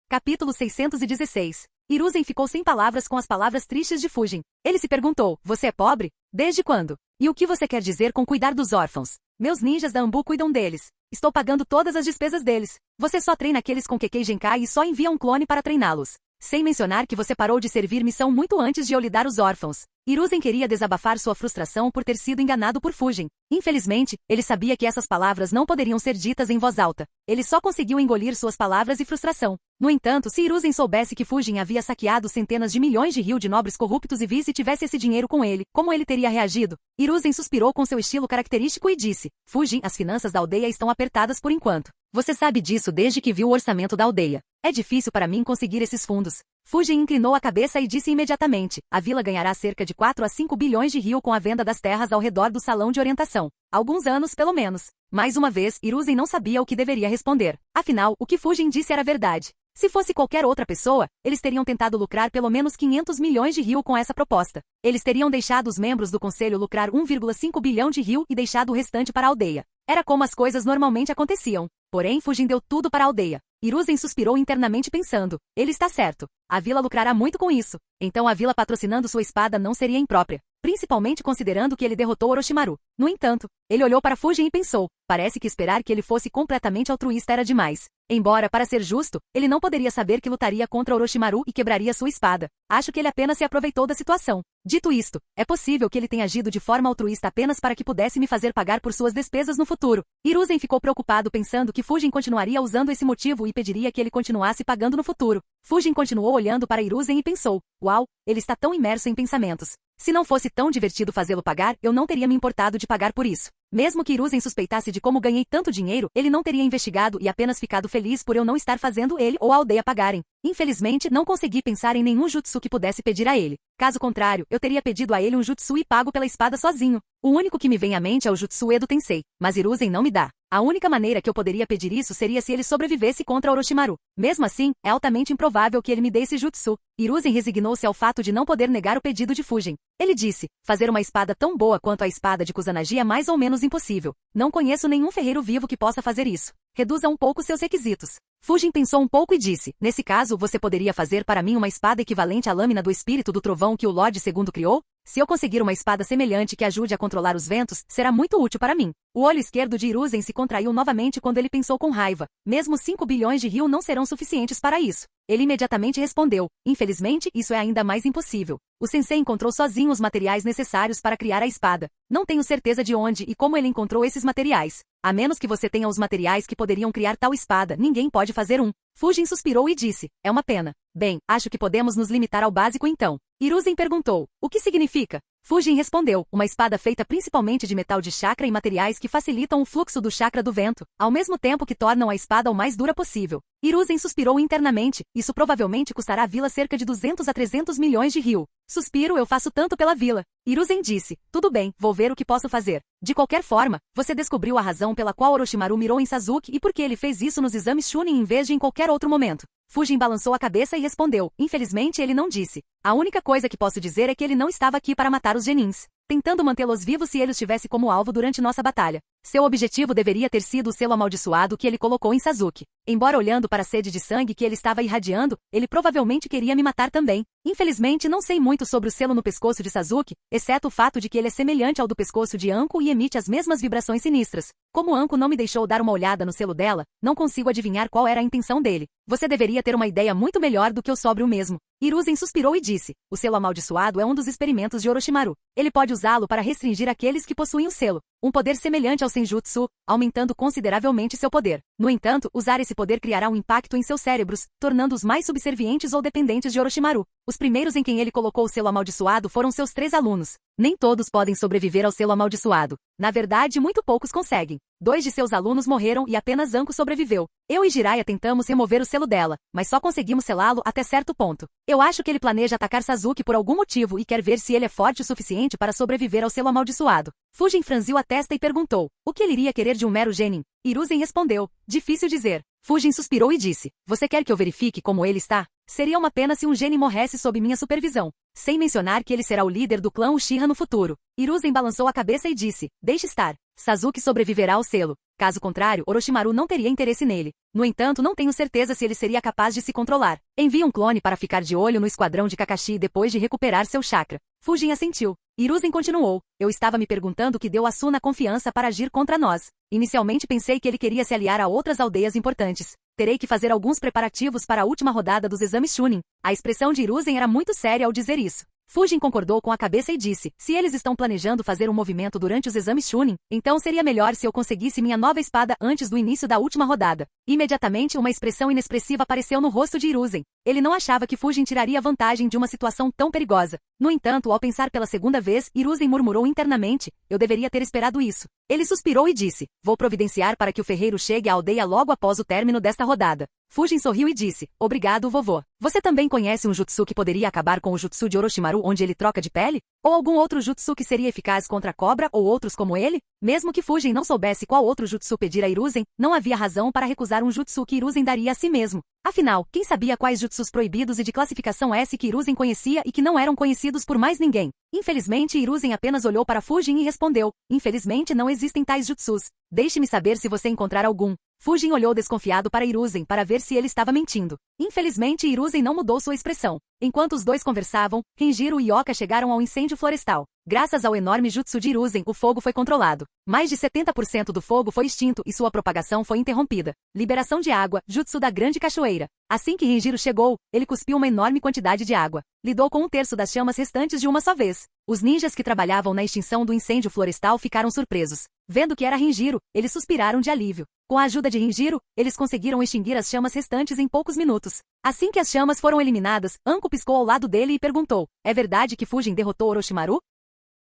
Capítulo 616. Hiruzen ficou sem palavras com as palavras tristes de Fujin. Ele se perguntou, você é pobre? Desde quando? E o que você quer dizer com cuidar dos órfãos? Meus ninjas da Ambu cuidam deles. Estou pagando todas as despesas deles. Você só treina aqueles com Kekkei Genkai e só envia um clone para treiná-los. Sem mencionar que você parou de servir missão muito antes de eu lhe dar os órfãos. Hiruzen queria desabafar sua frustração por ter sido enganado por Fujin. Infelizmente, ele sabia que essas palavras não poderiam ser ditas em voz alta. Ele só conseguiu engolir suas palavras e frustração. No entanto, se Hiruzen soubesse que Fujin havia saqueado centenas de milhões de ryu de nobres corruptos e visse tivesse esse dinheiro com ele, como ele teria reagido? Hiruzen suspirou com seu estilo característico e disse, Fujin, as finanças da aldeia estão apertadas por enquanto. Você sabe disso desde que viu o orçamento da aldeia. É difícil para mim conseguir esses fundos. Fujin inclinou a cabeça e disse imediatamente, a vila ganhará cerca de 4 a 5 bilhões de ryu com a venda das terras ao redor do salão de orientação. Alguns anos, pelo menos. Mais uma vez, Hiruzen não sabia o que deveria responder. Afinal, o que Fujin disse era verdade. Se fosse qualquer outra pessoa, eles teriam tentado lucrar pelo menos 500 milhões de ryu com essa proposta. Eles teriam deixado os membros do conselho lucrar 1,5 bilhão de ryu e deixado o restante para a aldeia. Era como as coisas normalmente aconteciam. Porém, Fujin deu tudo para a aldeia. Hiruzen suspirou internamente pensando, ele está certo. A vila lucrará muito com isso. Então a vila patrocinando sua espada não seria imprópria. Principalmente considerando que ele derrotou Orochimaru. No entanto, ele olhou para Fujin e pensou, parece que esperar que ele fosse completamente altruísta era demais. Embora, para ser justo, ele não poderia saber que lutaria contra Orochimaru e quebraria sua espada. Acho que ele apenas se aproveitou da situação. Dito isto, é possível que ele tenha agido de forma altruísta apenas para que pudesse me fazer pagar por suas despesas no futuro. Hiruzen ficou preocupado pensando que Fujin continuaria usando esse motivo e pediria que ele continuasse pagando no futuro. Fujin continuou olhando para Hiruzen e pensou, uau, ele está tão imerso em pensamentos. Se não fosse tão divertido fazê-lo pagar, eu não teria me importado de pagar por isso. Mesmo que Hiruzen suspeitasse de como ganhei tanto dinheiro, ele não teria investigado e apenas ficado feliz por eu não estar fazendo ele ou a aldeia pagarem. Infelizmente, não consegui pensar em nenhum jutsu que pudesse pedir a ele. Caso contrário, eu teria pedido a ele um jutsu e pago pela espada sozinho. O único que me vem à mente é o jutsu Edo Tensei, mas Hiruzen não me dá. A única maneira que eu poderia pedir isso seria se ele sobrevivesse contra Orochimaru. Mesmo assim, é altamente improvável que ele me dê esse jutsu. Hiruzen resignou-se ao fato de não poder negar o pedido de Fujin. Ele disse, fazer uma espada tão boa quanto a espada de Kusanagi é mais ou menos impossível. Não conheço nenhum ferreiro vivo que possa fazer isso. Reduza um pouco seus requisitos. Fujin pensou um pouco e disse, nesse caso você poderia fazer para mim uma espada equivalente à lâmina do espírito do trovão que o Lorde II criou? Se eu conseguir uma espada semelhante que ajude a controlar os ventos, será muito útil para mim. O olho esquerdo de Hiruzen se contraiu novamente quando ele pensou com raiva. Mesmo 5 bilhões de ryu não serão suficientes para isso. Ele imediatamente respondeu, infelizmente, isso é ainda mais impossível. O sensei encontrou sozinho os materiais necessários para criar a espada. Não tenho certeza de onde e como ele encontrou esses materiais. A menos que você tenha os materiais que poderiam criar tal espada, ninguém pode fazer um. Fujin suspirou e disse, é uma pena. Bem, acho que podemos nos limitar ao básico então. Hiruzen perguntou, o que significa? Fujin respondeu, uma espada feita principalmente de metal de chakra e materiais que facilitam o fluxo do chakra do vento, ao mesmo tempo que tornam a espada o mais dura possível. Hiruzen suspirou internamente, isso provavelmente custará à vila cerca de 200 a 300 milhões de ryu. Suspiro, eu faço tanto pela vila. Hiruzen disse, tudo bem, vou ver o que posso fazer. De qualquer forma, você descobriu a razão pela qual Orochimaru mirou em Sasuke e por que ele fez isso nos exames Chunin em vez de em qualquer outro momento. Fujin balançou a cabeça e respondeu, infelizmente ele não disse. A única coisa que posso dizer é que ele não estava aqui para matar os genins, tentando mantê-los vivos se ele os tivesse como alvo durante nossa batalha. Seu objetivo deveria ter sido o selo amaldiçoado que ele colocou em Sasuke. Embora olhando para a sede de sangue que ele estava irradiando, ele provavelmente queria me matar também. Infelizmente não sei muito sobre o selo no pescoço de Sasuke, exceto o fato de que ele é semelhante ao do pescoço de Anko e emite as mesmas vibrações sinistras. Como Anko não me deixou dar uma olhada no selo dela, não consigo adivinhar qual era a intenção dele. Você deveria ter uma ideia muito melhor do que eu sobre o mesmo. Hiruzen suspirou e disse, o selo amaldiçoado é um dos experimentos de Orochimaru. Ele pode usá-lo para restringir aqueles que possuem o selo. Um poder semelhante ao Senjutsu, aumentando consideravelmente seu poder. No entanto, usar esse poder criará um impacto em seus cérebros, tornando-os mais subservientes ou dependentes de Orochimaru. Os primeiros em quem ele colocou o selo amaldiçoado foram seus 3 alunos. Nem todos podem sobreviver ao selo amaldiçoado. Na verdade, muito poucos conseguem. 2 de seus alunos morreram e apenas Anko sobreviveu. Eu e Jiraiya tentamos remover o selo dela, mas só conseguimos selá-lo até certo ponto. Eu acho que ele planeja atacar Sasuke por algum motivo e quer ver se ele é forte o suficiente para sobreviver ao selo amaldiçoado. Fujin franziu a testa e perguntou, o que ele iria querer de um mero genin? Hiruzen respondeu, difícil dizer. Fujin suspirou e disse, você quer que eu verifique como ele está? Seria uma pena se um genin morresse sob minha supervisão. Sem mencionar que ele será o líder do clã Uchiha no futuro. Hiruzen balançou a cabeça e disse, deixe estar. Sasuke sobreviverá ao selo. Caso contrário, Orochimaru não teria interesse nele. No entanto, não tenho certeza se ele seria capaz de se controlar. Envie um clone para ficar de olho no esquadrão de Kakashi depois de recuperar seu chakra. Fujin assentiu. Hiruzen continuou. Eu estava me perguntando o que deu a Suna confiança para agir contra nós. Inicialmente pensei que ele queria se aliar a outras aldeias importantes. Terei que fazer alguns preparativos para a última rodada dos exames Chunin. A expressão de Hiruzen era muito séria ao dizer isso. Fujin concordou com a cabeça e disse, se eles estão planejando fazer um movimento durante os exames Chunin, então seria melhor se eu conseguisse minha nova espada antes do início da última rodada. Imediatamente uma expressão inexpressiva apareceu no rosto de Hiruzen. Ele não achava que Fujin tiraria vantagem de uma situação tão perigosa. No entanto, ao pensar pela segunda vez, Hiruzen murmurou internamente, eu deveria ter esperado isso. Ele suspirou e disse, vou providenciar para que o ferreiro chegue à aldeia logo após o término desta rodada. Fujin sorriu e disse, obrigado, vovô. Você também conhece um jutsu que poderia acabar com o jutsu de Orochimaru onde ele troca de pele? Ou algum outro jutsu que seria eficaz contra a cobra ou outros como ele? Mesmo que Fujin não soubesse qual outro jutsu pedir a Hiruzen, não havia razão para recusar um jutsu que Hiruzen daria a si mesmo. Afinal, quem sabia quais jutsus proibidos e de classificação S que Hiruzen conhecia e que não eram conhecidos por mais ninguém? Infelizmente, Hiruzen apenas olhou para Fujin e respondeu: infelizmente não existem tais jutsus. Deixe-me saber se você encontrar algum. Fujin olhou desconfiado para Hiruzen para ver se ele estava mentindo. Infelizmente, Hiruzen não mudou sua expressão. Enquanto os dois conversavam, Renjiro e Oka chegaram ao incêndio florestal. Graças ao enorme jutsu de Hiruzen, o fogo foi controlado. Mais de 70% do fogo foi extinto e sua propagação foi interrompida. Liberação de água, jutsu da grande cachoeira. Assim que Renjiro chegou, ele cuspiu uma enorme quantidade de água. Lidou com um terço das chamas restantes de uma só vez. Os ninjas que trabalhavam na extinção do incêndio florestal ficaram surpresos. Vendo que era Renjiro, eles suspiraram de alívio. Com a ajuda de Renjiro, eles conseguiram extinguir as chamas restantes em poucos minutos. Assim que as chamas foram eliminadas, Anko piscou ao lado dele e perguntou: é verdade que Fujin derrotou Orochimaru?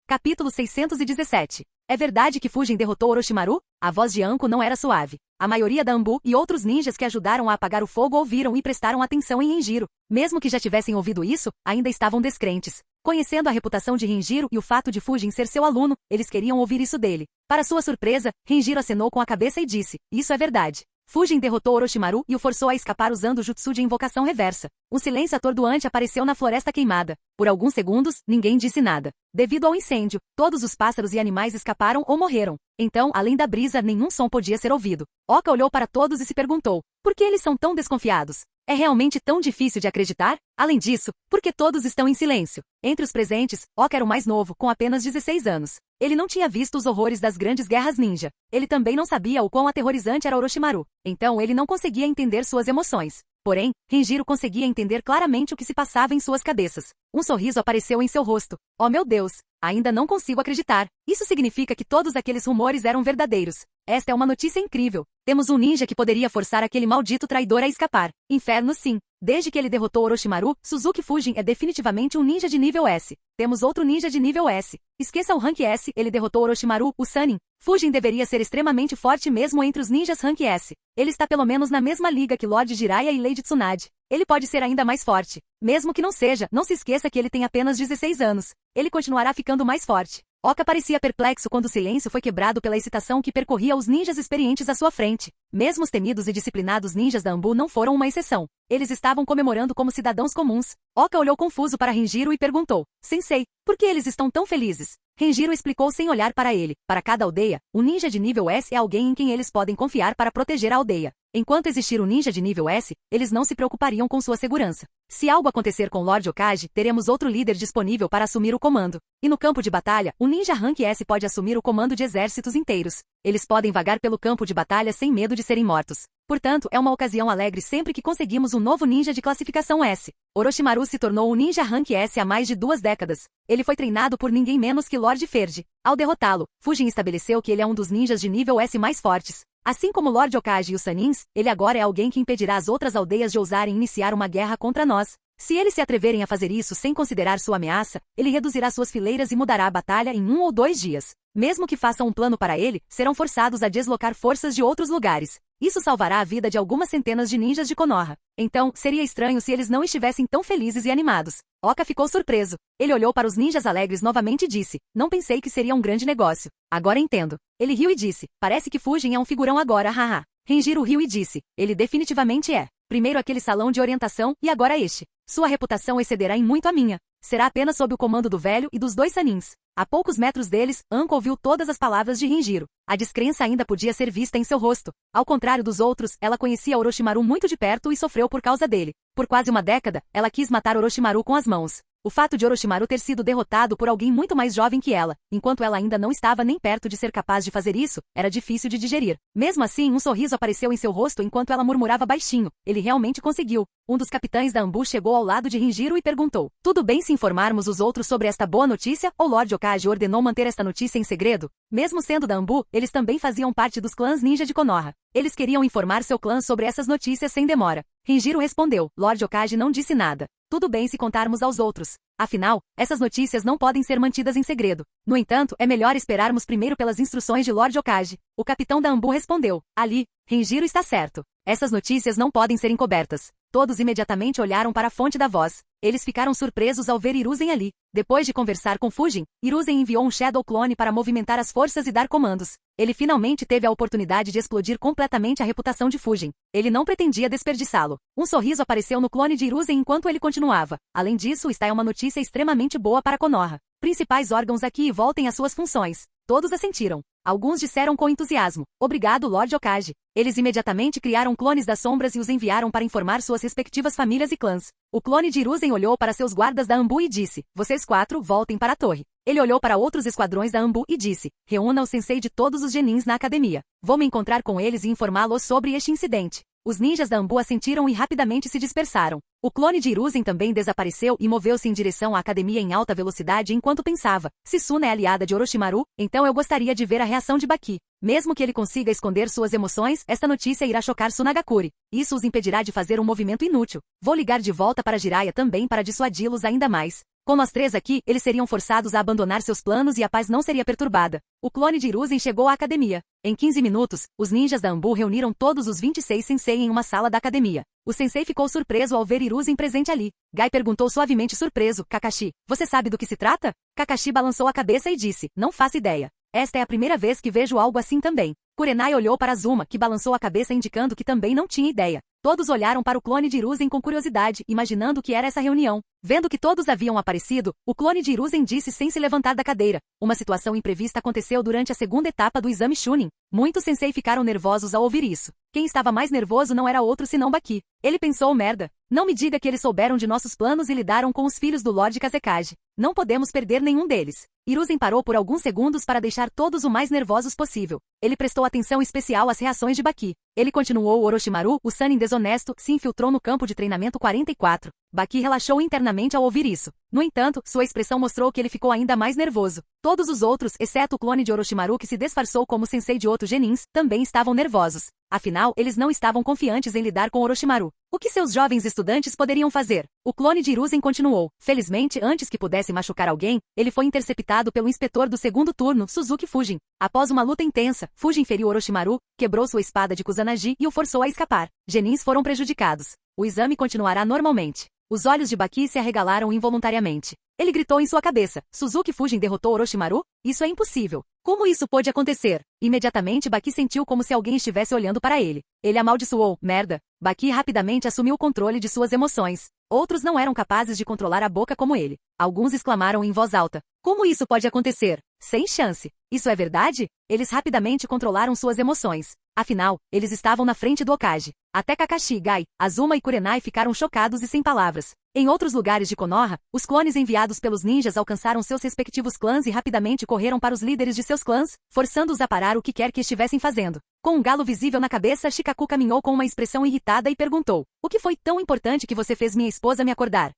Capítulo 617. É verdade que Fujin derrotou Orochimaru? A voz de Anko não era suave. A maioria da Anbu e outros ninjas que ajudaram a apagar o fogo ouviram e prestaram atenção em Renjiro. Mesmo que já tivessem ouvido isso, ainda estavam descrentes. Conhecendo a reputação de Renjiro e o fato de Fujin ser seu aluno, eles queriam ouvir isso dele. Para sua surpresa, Renjiro acenou com a cabeça e disse: isso é verdade. Fujin derrotou Orochimaru e o forçou a escapar usando o jutsu de invocação reversa. Um silêncio atordoante apareceu na floresta queimada. Por alguns segundos, ninguém disse nada. Devido ao incêndio, todos os pássaros e animais escaparam ou morreram. Então, além da brisa, nenhum som podia ser ouvido. Oka olhou para todos e se perguntou: por que eles são tão desconfiados? É realmente tão difícil de acreditar? Além disso, por que todos estão em silêncio? Entre os presentes, Oka era o mais novo, com apenas 16 anos. Ele não tinha visto os horrores das grandes guerras ninja. Ele também não sabia o quão aterrorizante era Orochimaru. Então ele não conseguia entender suas emoções. Porém, Renjiro conseguia entender claramente o que se passava em suas cabeças. Um sorriso apareceu em seu rosto. Oh meu Deus! Ainda não consigo acreditar. Isso significa que todos aqueles rumores eram verdadeiros. Esta é uma notícia incrível. Temos um ninja que poderia forçar aquele maldito traidor a escapar. Inferno sim. Desde que ele derrotou Orochimaru, Suzuki Fujin é definitivamente um ninja de nível S. Temos outro ninja de nível S. Esqueça o rank S, ele derrotou Orochimaru, o Sannin. Fujin deveria ser extremamente forte mesmo entre os ninjas rank S. Ele está pelo menos na mesma liga que Lord Jiraiya e Lady Tsunade. Ele pode ser ainda mais forte. Mesmo que não seja, não se esqueça que ele tem apenas 16 anos. Ele continuará ficando mais forte. Oka parecia perplexo quando o silêncio foi quebrado pela excitação que percorria os ninjas experientes à sua frente. Mesmo os temidos e disciplinados ninjas da Anbu não foram uma exceção. Eles estavam comemorando como cidadãos comuns. Oka olhou confuso para Renjiro e perguntou: Sensei, por que eles estão tão felizes? Renjiro explicou sem olhar para ele. Para cada aldeia, um ninja de nível S é alguém em quem eles podem confiar para proteger a aldeia. Enquanto existir um ninja de nível S, eles não se preocupariam com sua segurança. Se algo acontecer com Lord Okage, teremos outro líder disponível para assumir o comando. E no campo de batalha, um ninja rank S pode assumir o comando de exércitos inteiros. Eles podem vagar pelo campo de batalha sem medo de serem mortos. Portanto, é uma ocasião alegre sempre que conseguimos um novo ninja de classificação S. Orochimaru se tornou um ninja rank S há mais de 2 décadas. Ele foi treinado por ninguém menos que Lord Ferdi. Ao derrotá-lo, Fujin estabeleceu que ele é um dos ninjas de nível S mais fortes. Assim como Lord Okage e os Sanins, ele agora é alguém que impedirá as outras aldeias de ousarem iniciar uma guerra contra nós. Se eles se atreverem a fazer isso sem considerar sua ameaça, ele reduzirá suas fileiras e mudará a batalha em 1 ou 2 dias. Mesmo que façam um plano para ele, serão forçados a deslocar forças de outros lugares. Isso salvará a vida de algumas centenas de ninjas de Konoha. Então, seria estranho se eles não estivessem tão felizes e animados. Oka ficou surpreso. Ele olhou para os ninjas alegres novamente e disse: não pensei que seria um grande negócio. Agora entendo. Ele riu e disse: parece que Fujin é um figurão agora, haha. Renjiro riu e disse: ele definitivamente é. Primeiro aquele salão de orientação e agora este. Sua reputação excederá em muito a minha. Será apenas sob o comando do velho e dos 2 Sanins. A poucos metros deles, Anko ouviu todas as palavras de Renjiro. A descrença ainda podia ser vista em seu rosto. Ao contrário dos outros, ela conhecia Orochimaru muito de perto e sofreu por causa dele. Por quase uma década, ela quis matar Orochimaru com as mãos. O fato de Orochimaru ter sido derrotado por alguém muito mais jovem que ela, enquanto ela ainda não estava nem perto de ser capaz de fazer isso, era difícil de digerir. Mesmo assim, um sorriso apareceu em seu rosto enquanto ela murmurava baixinho. Ele realmente conseguiu. Um dos capitães da Anbu chegou ao lado de Renjiro e perguntou: tudo bem se informarmos os outros sobre esta boa notícia, ou Lord Okage ordenou manter esta notícia em segredo? Mesmo sendo da Anbu, eles também faziam parte dos clãs ninja de Konoha. Eles queriam informar seu clã sobre essas notícias sem demora. Renjiro respondeu: Lord Okage não disse nada. Tudo bem se contarmos aos outros. Afinal, essas notícias não podem ser mantidas em segredo. No entanto, é melhor esperarmos primeiro pelas instruções de Lord Okage. O capitão da Anbu respondeu: ali, Renjiro está certo. Essas notícias não podem ser encobertas. Todos imediatamente olharam para a fonte da voz. Eles ficaram surpresos ao ver Hiruzen ali. Depois de conversar com Fujin, Hiruzen enviou um Shadow Clone para movimentar as forças e dar comandos. Ele finalmente teve a oportunidade de explodir completamente a reputação de Fujin. Ele não pretendia desperdiçá-lo. Um sorriso apareceu no clone de Hiruzen enquanto ele continuava. Além disso, esta é uma notícia extremamente boa para Konoha. Principais órgãos aqui e voltem às suas funções. Todos assentiram. Alguns disseram com entusiasmo: obrigado, Lord Okage. Eles imediatamente criaram clones das sombras e os enviaram para informar suas respectivas famílias e clãs. O clone de Hiruzen olhou para seus guardas da Anbu e disse: vocês 4, voltem para a torre. Ele olhou para outros esquadrões da Anbu e disse: reúna o sensei de todos os genins na academia. Vou me encontrar com eles e informá-los sobre este incidente. Os ninjas da Anbu assentiram e rapidamente se dispersaram. O clone de Hiruzen também desapareceu e moveu-se em direção à academia em alta velocidade enquanto pensava: se Suna é aliada de Orochimaru, então eu gostaria de ver a reação de Baki. Mesmo que ele consiga esconder suas emoções, esta notícia irá chocar Sunagakure. Isso os impedirá de fazer um movimento inútil. Vou ligar de volta para Jiraiya também para dissuadi-los ainda mais. Com nós 3 aqui, eles seriam forçados a abandonar seus planos e a paz não seria perturbada. O clone de Hiruzen chegou à academia. Em 15 minutos, os ninjas da Anbu reuniram todos os 26 sensei em uma sala da academia. O sensei ficou surpreso ao ver Hiruzen presente ali. Gai perguntou suavemente surpreso: Kakashi, você sabe do que se trata? Kakashi balançou a cabeça e disse: não faço ideia. Esta é a primeira vez que vejo algo assim também. Kurenai olhou para Azuma, que balançou a cabeça indicando que também não tinha ideia. Todos olharam para o clone de Hiruzen com curiosidade, imaginando o que era essa reunião. Vendo que todos haviam aparecido, o clone de Hiruzen disse sem se levantar da cadeira: uma situação imprevista aconteceu durante a segunda etapa do exame Chunin. Muitos sensei ficaram nervosos ao ouvir isso. Quem estava mais nervoso não era outro senão Baki. Ele pensou: merda. Não me diga que eles souberam de nossos planos e lidaram com os filhos do Lord Kazekage. Não podemos perder nenhum deles. Hiruzen parou por alguns segundos para deixar todos o mais nervosos possível. Ele prestou atenção especial às reações de Baki. Ele continuou: Orochimaru, o Sannin desonesto, se infiltrou no campo de treinamento 44. Baki relaxou internamente ao ouvir isso. No entanto, sua expressão mostrou que ele ficou ainda mais nervoso. Todos os outros, exceto o clone de Orochimaru que se disfarçou como sensei de outros genins, também estavam nervosos. Afinal, eles não estavam confiantes em lidar com Orochimaru. O que seus jovens estudantes poderiam fazer? O clone de Hiruzen continuou. Felizmente, antes que pudesse machucar alguém, ele foi interceptado pelo inspetor do segundo turno, Suzuki Fujin. Após uma luta intensa, Fujin feriu Orochimaru, quebrou sua espada de Kusanagi e o forçou a escapar. Genins foram prejudicados. O exame continuará normalmente. Os olhos de Baki se arregalaram involuntariamente. Ele gritou em sua cabeça: Suzuki Fujin derrotou Orochimaru? Isso é impossível. Como isso pôde acontecer? Imediatamente Baki sentiu como se alguém estivesse olhando para ele. Ele amaldiçoou: merda. Baki rapidamente assumiu o controle de suas emoções. Outros não eram capazes de controlar a boca como ele. Alguns exclamaram em voz alta: como isso pode acontecer? Sem chance. Isso é verdade? Eles rapidamente controlaram suas emoções. Afinal, eles estavam na frente do Okage. Até Kakashi, Gai, Azuma e Kurenai ficaram chocados e sem palavras. Em outros lugares de Konoha, os clones enviados pelos ninjas alcançaram seus respectivos clãs e rapidamente correram para os líderes de seus clãs, forçando-os a parar o que quer que estivessem fazendo. Com um galo visível na cabeça, Shikaku caminhou com uma expressão irritada e perguntou: o que foi tão importante que você fez minha esposa me acordar?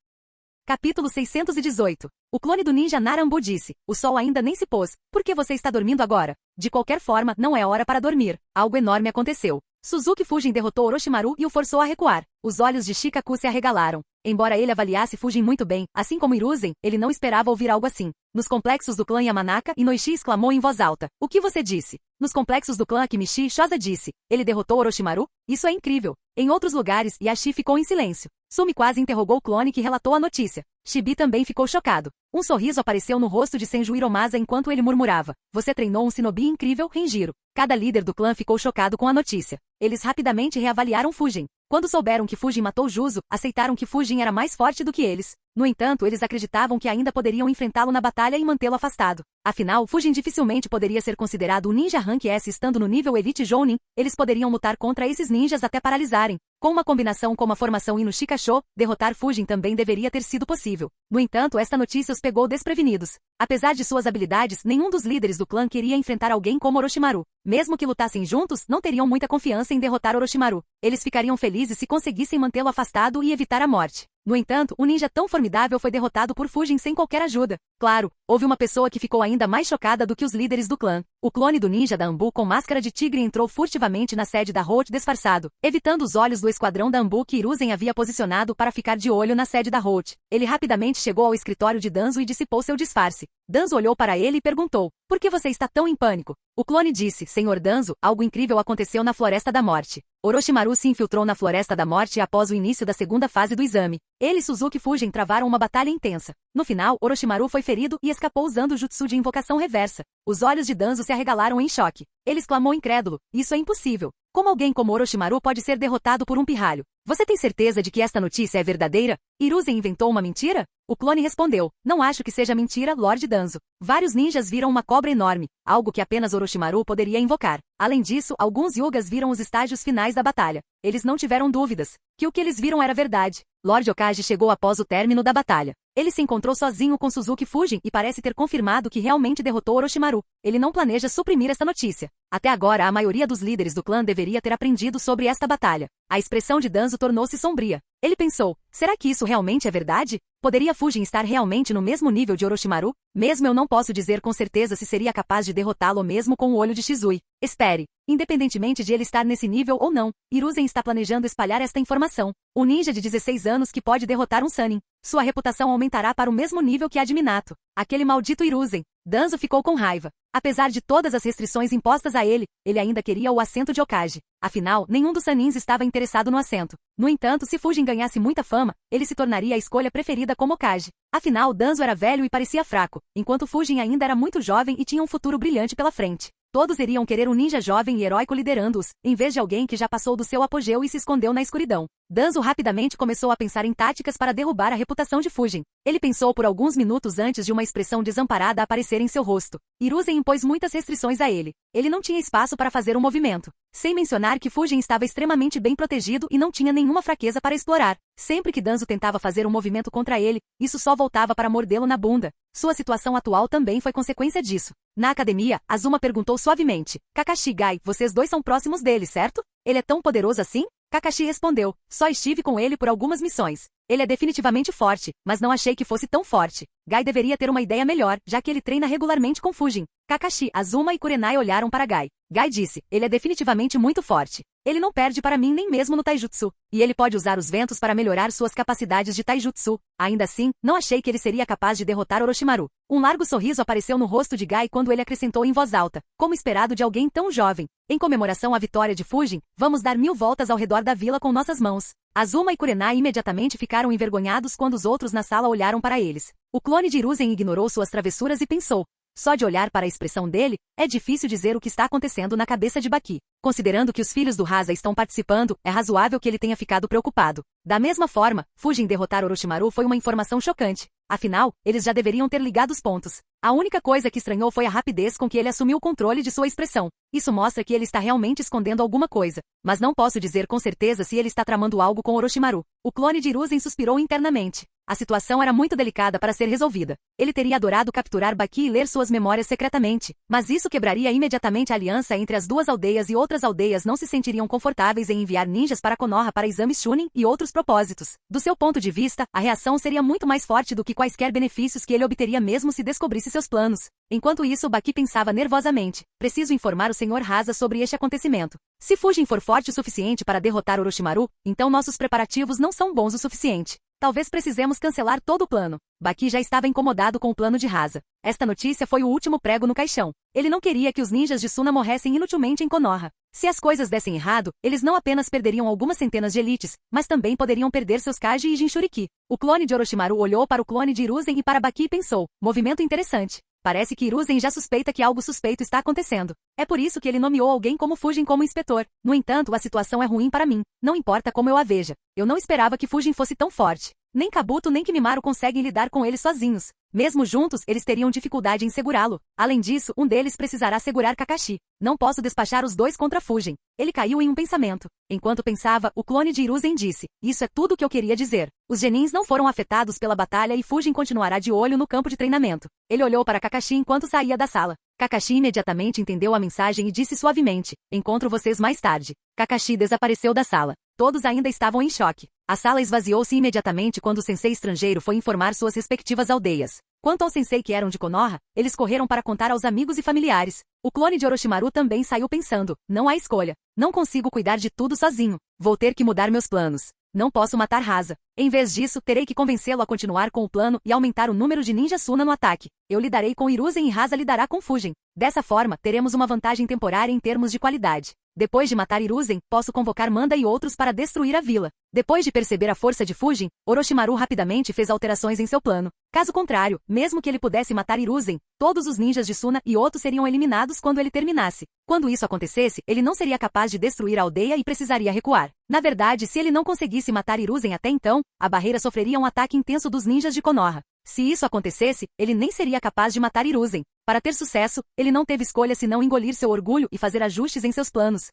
Capítulo 618. O clone do ninja Narambu disse: o sol ainda nem se pôs, por que você está dormindo agora? De qualquer forma, não é hora para dormir. Algo enorme aconteceu. Suzuki Fujin derrotou Orochimaru e o forçou a recuar. Os olhos de Shikaku se arregalaram. Embora ele avaliasse Fujin muito bem, assim como Hiruzen, ele não esperava ouvir algo assim. Nos complexos do clã Yamanaka, Inoishi exclamou em voz alta: o que você disse? Nos complexos do clã Akimishi, Shoza disse: ele derrotou Orochimaru? Isso é incrível. Em outros lugares, Yashi ficou em silêncio. Sumi quase interrogou o clone que relatou a notícia. Shibi também ficou chocado. Um sorriso apareceu no rosto de Senju Hiromasa enquanto ele murmurava: você treinou um shinobi incrível, Renjiro. Cada líder do clã ficou chocado com a notícia. Eles rapidamente reavaliaram Fujin. Quando souberam que Fujin matou Juzo, aceitaram que Fujin era mais forte do que eles. No entanto, eles acreditavam que ainda poderiam enfrentá-lo na batalha e mantê-lo afastado. Afinal, Fujin dificilmente poderia ser considerado um ninja Rank S estando no nível Elite Jounin. Eles poderiam lutar contra esses ninjas até paralisarem. Com uma combinação como a formação Inu Shikasho, derrotar Fujin também deveria ter sido possível. No entanto, esta notícia os pegou desprevenidos. Apesar de suas habilidades, nenhum dos líderes do clã queria enfrentar alguém como Orochimaru. Mesmo que lutassem juntos, não teriam muita confiança em derrotar Orochimaru. Eles ficariam felizes se conseguissem mantê-lo afastado e evitar a morte. No entanto, um ninja tão formidável foi derrotado por Fujin sem qualquer ajuda. Claro, houve uma pessoa que ficou ainda mais chocada do que os líderes do clã. O clone do ninja da Anbu com máscara de tigre entrou furtivamente na sede da Holt disfarçado, evitando os olhos do esquadrão da Anbu que Hiruzen havia posicionado para ficar de olho na sede da Holt. Ele rapidamente chegou ao escritório de Danzo e dissipou seu disfarce. Danzo olhou para ele e perguntou, por que você está tão em pânico? O clone disse, Senhor Danzo, algo incrível aconteceu na Floresta da Morte. Orochimaru se infiltrou na Floresta da Morte após o início da segunda fase do exame. Ele e Suzuki Fujin travaram uma batalha intensa. No final, Orochimaru foi ferido e escapou usando o jutsu de invocação reversa. Os olhos de Danzo se arregalaram em choque. Ele exclamou incrédulo, isso é impossível. Como alguém como Orochimaru pode ser derrotado por um pirralho? Você tem certeza de que esta notícia é verdadeira? Hiruzen inventou uma mentira? O clone respondeu, não acho que seja mentira, Lord Danzo. Vários ninjas viram uma cobra enorme, algo que apenas Orochimaru poderia invocar. Além disso, alguns Hyugas viram os estágios finais da batalha. Eles não tiveram dúvidas que o que eles viram era verdade. Lord Hokage chegou após o término da batalha. Ele se encontrou sozinho com Suzuki Fujin e parece ter confirmado que realmente derrotou Orochimaru. Ele não planeja suprimir esta notícia. Até agora, a maioria dos líderes do clã deveria ter aprendido sobre esta batalha. A expressão de Danzo tornou-se sombria. Ele pensou, será que isso realmente é verdade? Poderia Fujin estar realmente no mesmo nível de Orochimaru? Mesmo eu não posso dizer com certeza se seria capaz de derrotá-lo mesmo com o olho de Shizui. Espere. Independentemente de ele estar nesse nível ou não, Hiruzen está planejando espalhar esta informação. Um ninja de 16 anos que pode derrotar um Sannin. Sua reputação aumentará para o mesmo nível que a de Minato. Aquele maldito Hiruzen. Danzo ficou com raiva. Apesar de todas as restrições impostas a ele, ele ainda queria o assento de Hokage. Afinal, nenhum dos Sanins estava interessado no assento. No entanto, se Fujin ganhasse muita fama, ele se tornaria a escolha preferida como Hokage. Afinal, Danzo era velho e parecia fraco, enquanto Fujin ainda era muito jovem e tinha um futuro brilhante pela frente. Todos iriam querer um ninja jovem e heróico liderando-os, em vez de alguém que já passou do seu apogeu e se escondeu na escuridão. Danzo rapidamente começou a pensar em táticas para derrubar a reputação de Fujin. Ele pensou por alguns minutos antes de uma expressão desamparada aparecer em seu rosto. Hiruzen impôs muitas restrições a ele. Ele não tinha espaço para fazer um movimento. Sem mencionar que Fujin estava extremamente bem protegido e não tinha nenhuma fraqueza para explorar. Sempre que Danzo tentava fazer um movimento contra ele, isso só voltava para mordê-lo na bunda. Sua situação atual também foi consequência disso. Na academia, Azuma perguntou suavemente, Kakashi e Gai, vocês dois são próximos dele, certo? Ele é tão poderoso assim? Kakashi respondeu, só estive com ele por algumas missões. Ele é definitivamente forte, mas não achei que fosse tão forte. Gai deveria ter uma ideia melhor, já que ele treina regularmente com Fujin. Kakashi, Azuma e Kurenai olharam para Gai. Gai disse, ele é definitivamente muito forte. Ele não perde para mim nem mesmo no Taijutsu. E ele pode usar os ventos para melhorar suas capacidades de Taijutsu. Ainda assim, não achei que ele seria capaz de derrotar Orochimaru. Um largo sorriso apareceu no rosto de Gai quando ele acrescentou em voz alta, como esperado de alguém tão jovem. Em comemoração à vitória de Fujin, vamos dar 1000 voltas ao redor da vila com nossas mãos. Azuma e Kurenai imediatamente ficaram envergonhados quando os outros na sala olharam para eles. O clone de Hiruzen ignorou suas travessuras e pensou. Só de olhar para a expressão dele, é difícil dizer o que está acontecendo na cabeça de Baki. Considerando que os filhos do Rasa estão participando, é razoável que ele tenha ficado preocupado. Da mesma forma, Fujin derrotar Orochimaru foi uma informação chocante. Afinal, eles já deveriam ter ligado os pontos. A única coisa que estranhou foi a rapidez com que ele assumiu o controle de sua expressão. Isso mostra que ele está realmente escondendo alguma coisa. Mas não posso dizer com certeza se ele está tramando algo com Orochimaru. O clone de Hiruzen suspirou internamente. A situação era muito delicada para ser resolvida. Ele teria adorado capturar Baki e ler suas memórias secretamente, mas isso quebraria imediatamente a aliança entre as duas aldeias e outras aldeias não se sentiriam confortáveis em enviar ninjas para Konoha para exames Chunin e outros propósitos. Do seu ponto de vista, a reação seria muito mais forte do que quaisquer benefícios que ele obteria mesmo se descobrisse seus planos. Enquanto isso, Baki pensava nervosamente, preciso informar o Sr. Rasa sobre este acontecimento. Se Fujin for forte o suficiente para derrotar Orochimaru, então nossos preparativos não são bons o suficiente. Talvez precisemos cancelar todo o plano. Baki já estava incomodado com o plano de Rasa. Esta notícia foi o último prego no caixão. Ele não queria que os ninjas de Suna morressem inutilmente em Konoha. Se as coisas dessem errado, eles não apenas perderiam algumas centenas de elites, mas também poderiam perder seus Kaji e Jinchuriki. O clone de Orochimaru olhou para o clone de Hiruzen e para Baki e pensou, movimento interessante. Parece que Hiruzen já suspeita que algo suspeito está acontecendo. É por isso que ele nomeou alguém como Fujin como inspetor. No entanto, a situação é ruim para mim. Não importa como eu a veja. Eu não esperava que Fujin fosse tão forte. Nem Kabuto nem Kimimaro conseguem lidar com ele sozinhos. Mesmo juntos, eles teriam dificuldade em segurá-lo. Além disso, um deles precisará segurar Kakashi. Não posso despachar os dois contra Fujin. Ele caiu em um pensamento. Enquanto pensava, o clone de Hiruzen disse, isso é tudo o que eu queria dizer. Os genins não foram afetados pela batalha e Fujin continuará de olho no campo de treinamento. Ele olhou para Kakashi enquanto saía da sala. Kakashi imediatamente entendeu a mensagem e disse suavemente, encontro vocês mais tarde. Kakashi desapareceu da sala. Todos ainda estavam em choque. A sala esvaziou-se imediatamente quando o sensei estrangeiro foi informar suas respectivas aldeias. Quanto ao sensei que eram de Konoha, eles correram para contar aos amigos e familiares. O clone de Orochimaru também saiu pensando, não há escolha. Não consigo cuidar de tudo sozinho. Vou ter que mudar meus planos. não posso matar Rasa. Em vez disso, terei que convencê-lo a continuar com o plano e aumentar o número de ninjas Suna no ataque. Eu lidarei com Hiruzen e Rasa lidará com Fujin. Dessa forma, teremos uma vantagem temporária em termos de qualidade. Depois de matar Hiruzen, posso convocar Manda e outros para destruir a vila. Depois de perceber a força de Fujin, Orochimaru rapidamente fez alterações em seu plano. Caso contrário, mesmo que ele pudesse matar Hiruzen, todos os ninjas de Suna e Oto seriam eliminados quando ele terminasse. Quando isso acontecesse, ele não seria capaz de destruir a aldeia e precisaria recuar. Na verdade, se ele não conseguisse matar Hiruzen até então, a barreira sofreria um ataque intenso dos ninjas de Konoha. Se isso acontecesse, ele nem seria capaz de matar Hiruzen. Para ter sucesso, ele não teve escolha senão engolir seu orgulho e fazer ajustes em seus planos.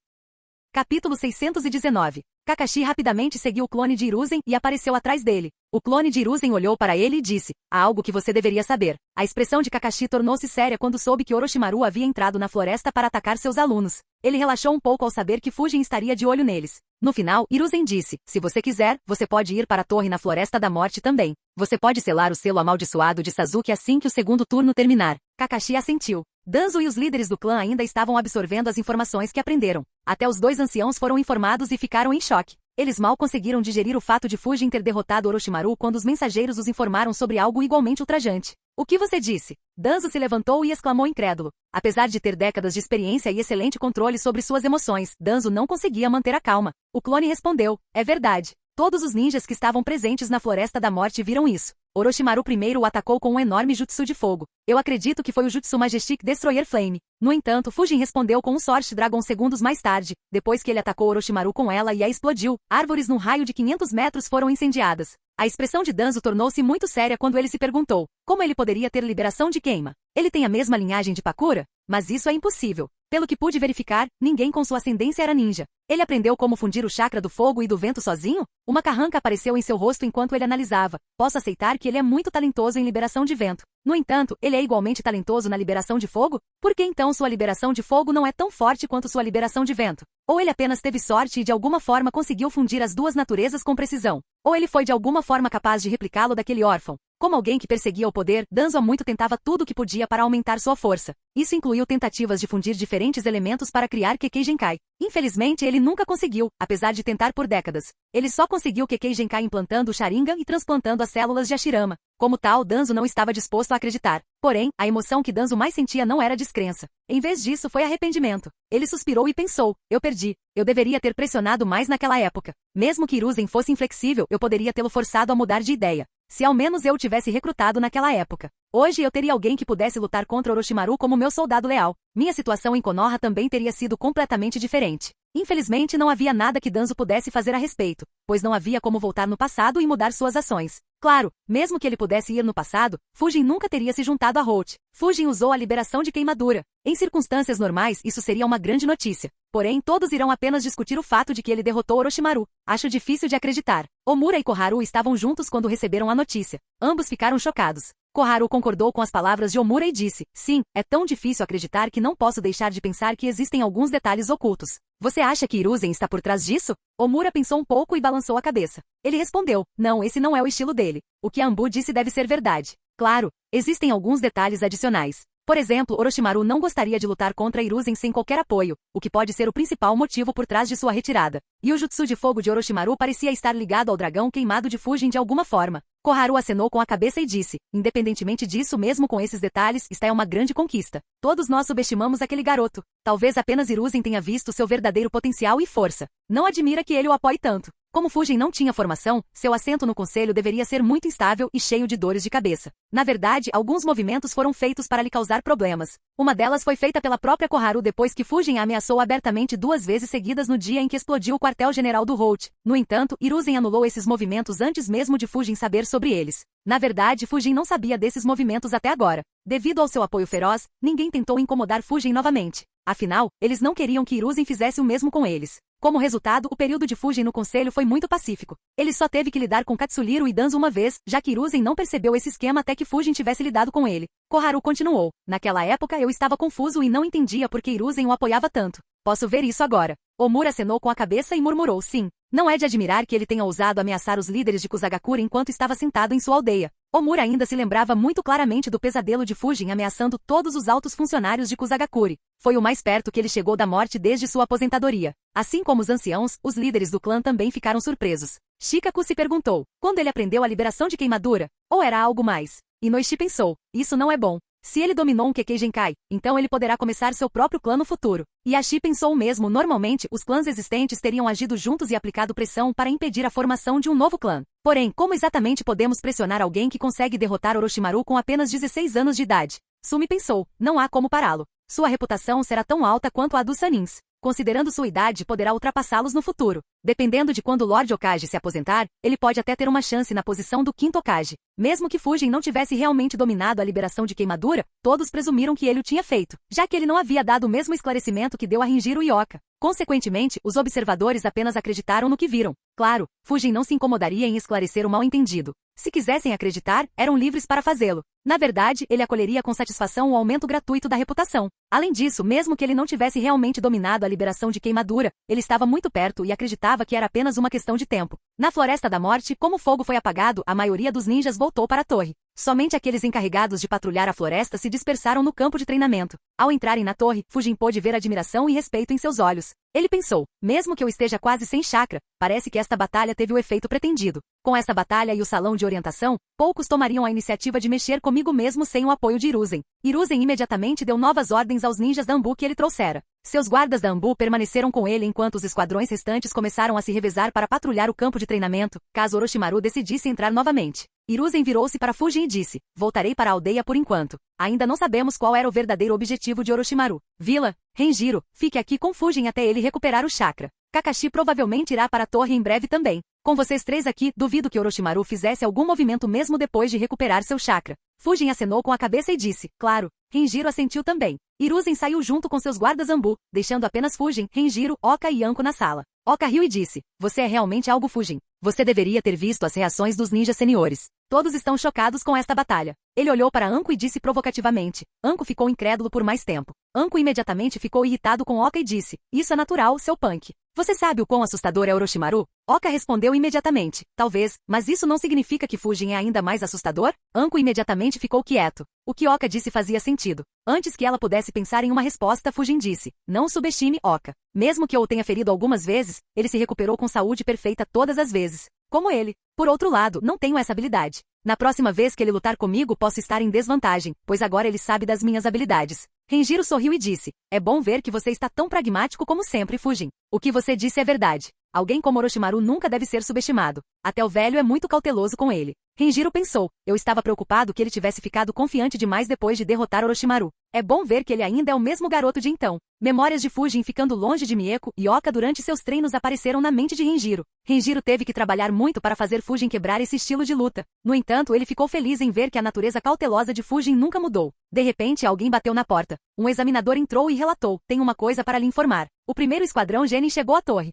Capítulo 619. Kakashi rapidamente seguiu o clone de Hiruzen e apareceu atrás dele. O clone de Hiruzen olhou para ele e disse: há algo que você deveria saber. A expressão de Kakashi tornou-se séria quando soube que Orochimaru havia entrado na floresta para atacar seus alunos. Ele relaxou um pouco ao saber que Fujin estaria de olho neles. No final, Hiruzen disse: se você quiser, você pode ir para a torre na Floresta da Morte também. Você pode selar o selo amaldiçoado de Sasuke assim que o segundo turno terminar. Kakashi assentiu. Danzo e os líderes do clã ainda estavam absorvendo as informações que aprenderam. Até os dois anciãos foram informados e ficaram em choque. Eles mal conseguiram digerir o fato de Fujin ter derrotado Orochimaru quando os mensageiros os informaram sobre algo igualmente ultrajante. O que você disse? Danzo se levantou e exclamou incrédulo. Apesar de ter décadas de experiência e excelente controle sobre suas emoções, Danzo não conseguia manter a calma. O clone respondeu: é verdade. Todos os ninjas que estavam presentes na Floresta da Morte viram isso. Orochimaru primeiro o atacou com um enorme jutsu de fogo. Eu acredito que foi o Jutsu Majestic Destroyer Flame. No entanto, Fujin respondeu com um Sword Dragon segundos mais tarde, depois que ele atacou Orochimaru com ela e a explodiu. Árvores num raio de 500 metros foram incendiadas. A expressão de Danzo tornou-se muito séria quando ele se perguntou: como ele poderia ter liberação de queima? Ele tem a mesma linhagem de Pakura? Mas isso é impossível. Pelo que pude verificar, ninguém com sua ascendência era ninja. Ele aprendeu como fundir o chakra do fogo e do vento sozinho? Uma carranca apareceu em seu rosto enquanto ele analisava. Posso aceitar que ele é muito talentoso em liberação de vento. No entanto, ele é igualmente talentoso na liberação de fogo? Por que então sua liberação de fogo não é tão forte quanto sua liberação de vento? Ou ele apenas teve sorte e de alguma forma conseguiu fundir as duas naturezas com precisão? Ou ele foi de alguma forma capaz de replicá-lo daquele órfão? Como alguém que perseguia o poder, Danzo há muito tentava tudo o que podia para aumentar sua força. Isso incluiu tentativas de fundir diferentes elementos para criar Kekkei Genkai. Infelizmente, ele nunca conseguiu, apesar de tentar por décadas. Ele só conseguiu Kekkei Genkai implantando o Sharingan e transplantando as células de Hashirama. Como tal, Danzo não estava disposto a acreditar. Porém, a emoção que Danzo mais sentia não era descrença. Em vez disso, foi arrependimento. Ele suspirou e pensou: eu perdi. Eu deveria ter pressionado mais naquela época. Mesmo que Hiruzen fosse inflexível, eu poderia tê-lo forçado a mudar de ideia. Se ao menos eu o tivesse recrutado naquela época. Hoje eu teria alguém que pudesse lutar contra Orochimaru como meu soldado leal. Minha situação em Konoha também teria sido completamente diferente. Infelizmente não havia nada que Danzo pudesse fazer a respeito, pois não havia como voltar no passado e mudar suas ações. Claro, mesmo que ele pudesse ir no passado, Fujin nunca teria se juntado a Holt. Fujin usou a liberação de queimadura. Em circunstâncias normais, isso seria uma grande notícia. Porém, todos irão apenas discutir o fato de que ele derrotou Orochimaru. Acho difícil de acreditar. Omura e Koharu estavam juntos quando receberam a notícia. Ambos ficaram chocados. Koharu concordou com as palavras de Omura e disse: sim, é tão difícil acreditar que não posso deixar de pensar que existem alguns detalhes ocultos. Você acha que Hiruzen está por trás disso? Omura pensou um pouco e balançou a cabeça. Ele respondeu: não, esse não é o estilo dele. O que Anbu disse deve ser verdade. Claro, existem alguns detalhes adicionais. Por exemplo, Orochimaru não gostaria de lutar contra Hiruzen sem qualquer apoio, o que pode ser o principal motivo por trás de sua retirada. E o jutsu de fogo de Orochimaru parecia estar ligado ao dragão queimado de Fujin de alguma forma. Koharu acenou com a cabeça e disse: independentemente disso, mesmo com esses detalhes, esta é uma grande conquista. Todos nós subestimamos aquele garoto. Talvez apenas Hiruzen tenha visto seu verdadeiro potencial e força. Não admira que ele o apoie tanto. Como Fujin não tinha formação, seu assento no conselho deveria ser muito instável e cheio de dores de cabeça. Na verdade, alguns movimentos foram feitos para lhe causar problemas. Uma delas foi feita pela própria Koharu depois que Fujin a ameaçou abertamente 2 vezes seguidas no dia em que explodiu o quartel-general do Holt. No entanto, Hiruzen anulou esses movimentos antes mesmo de Fujin saber sobre eles. Na verdade, Fujin não sabia desses movimentos até agora. Devido ao seu apoio feroz, ninguém tentou incomodar Fujin novamente. Afinal, eles não queriam que Hiruzen fizesse o mesmo com eles. Como resultado, o período de Fujin no conselho foi muito pacífico. Ele só teve que lidar com Katsuriro e Danzo uma vez, já que Hiruzen não percebeu esse esquema até que Fujin tivesse lidado com ele. Koharu continuou: naquela época eu estava confuso e não entendia por que Hiruzen o apoiava tanto. Posso ver isso agora. Omura acenou com a cabeça e murmurou: sim. Não é de admirar que ele tenha ousado ameaçar os líderes de Kusagakure enquanto estava sentado em sua aldeia. Omura ainda se lembrava muito claramente do pesadelo de Fujin ameaçando todos os altos funcionários de Kusagakure. Foi o mais perto que ele chegou da morte desde sua aposentadoria. Assim como os anciãos, os líderes do clã também ficaram surpresos. Shikaku se perguntou, quando ele aprendeu a liberação de queimadura? Ou era algo mais? Inoishi pensou, isso não é bom. Se ele dominou um Kekkei Genkai, então ele poderá começar seu próprio clã no futuro. Yashi pensou o mesmo. Normalmente, os clãs existentes teriam agido juntos e aplicado pressão para impedir a formação de um novo clã. Porém, como exatamente podemos pressionar alguém que consegue derrotar Orochimaru com apenas 16 anos de idade? Sumi pensou, não há como pará-lo. Sua reputação será tão alta quanto a dos Sanins. Considerando sua idade, poderá ultrapassá-los no futuro. Dependendo de quando o Lord Hokage se aposentar, ele pode até ter uma chance na posição do quinto Hokage. Mesmo que Fujin não tivesse realmente dominado a liberação de queimadura, todos presumiram que ele o tinha feito, já que ele não havia dado o mesmo esclarecimento que deu a Renjiro e Oka. Consequentemente, os observadores apenas acreditaram no que viram. Claro, Fujin não se incomodaria em esclarecer o mal-entendido. Se quisessem acreditar, eram livres para fazê-lo. Na verdade, ele acolheria com satisfação o aumento gratuito da reputação. Além disso, mesmo que ele não tivesse realmente dominado a liberação de queimadura, ele estava muito perto e acreditava que era apenas uma questão de tempo. Na Floresta da Morte, como o fogo foi apagado, a maioria dos ninjas voltou para a torre. Somente aqueles encarregados de patrulhar a floresta se dispersaram no campo de treinamento. Ao entrarem na torre, Fujin pôde ver admiração e respeito em seus olhos. Ele pensou, mesmo que eu esteja quase sem chakra, parece que esta batalha teve o efeito pretendido. Com esta batalha e o salão de orientação, poucos tomariam a iniciativa de mexer comigo mesmo sem o apoio de Hiruzen. Hiruzen imediatamente deu novas ordens aos ninjas da Anbu que ele trouxera. Seus guardas da Anbu permaneceram com ele enquanto os esquadrões restantes começaram a se revezar para patrulhar o campo de treinamento, caso Orochimaru decidisse entrar novamente. Hiruzen virou-se para Fujin e disse, voltarei para a aldeia por enquanto. Ainda não sabemos qual era o verdadeiro objetivo de Orochimaru. Vila, Renjiro, fique aqui com Fujin até ele recuperar o chakra. Kakashi provavelmente irá para a torre em breve também. Com vocês três aqui, duvido que Orochimaru fizesse algum movimento mesmo depois de recuperar seu chakra. Fujin acenou com a cabeça e disse, claro. Renjiro assentiu também. Hiruzen saiu junto com seus guardas Anbu, deixando apenas Fujin, Renjiro, Oka e Anko na sala. Oka riu e disse, você é realmente algo Fujin. Você deveria ter visto as reações dos ninjas seniores. Todos estão chocados com esta batalha. Ele olhou para Anko e disse provocativamente. Anko ficou incrédulo por mais tempo. Anko imediatamente ficou irritado com Oka e disse, isso é natural, seu punk. Você sabe o quão assustador é Orochimaru? Oka respondeu imediatamente, talvez, mas isso não significa que Fujin é ainda mais assustador? Anko imediatamente ficou quieto. O que Oka disse fazia sentido. Antes que ela pudesse pensar em uma resposta, Fujin disse, não subestime Oka. Mesmo que eu o tenha ferido algumas vezes, ele se recuperou com saúde perfeita todas as vezes. Como ele. Por outro lado, não tenho essa habilidade. Na próxima vez que ele lutar comigo posso estar em desvantagem, pois agora ele sabe das minhas habilidades. Renjiro sorriu e disse, é bom ver que você está tão pragmático como sempre, Fujin. O que você disse é verdade. Alguém como Orochimaru nunca deve ser subestimado. Até o velho é muito cauteloso com ele. Renjiro pensou, eu estava preocupado que ele tivesse ficado confiante demais depois de derrotar Orochimaru. É bom ver que ele ainda é o mesmo garoto de então. Memórias de Fujin ficando longe de Mieko e Oka durante seus treinos apareceram na mente de Renjiro. Renjiro teve que trabalhar muito para fazer Fujin quebrar esse estilo de luta. No entanto, ele ficou feliz em ver que a natureza cautelosa de Fujin nunca mudou. De repente, alguém bateu na porta. Um examinador entrou e relatou, tenho uma coisa para lhe informar. O primeiro esquadrão Genin chegou à torre.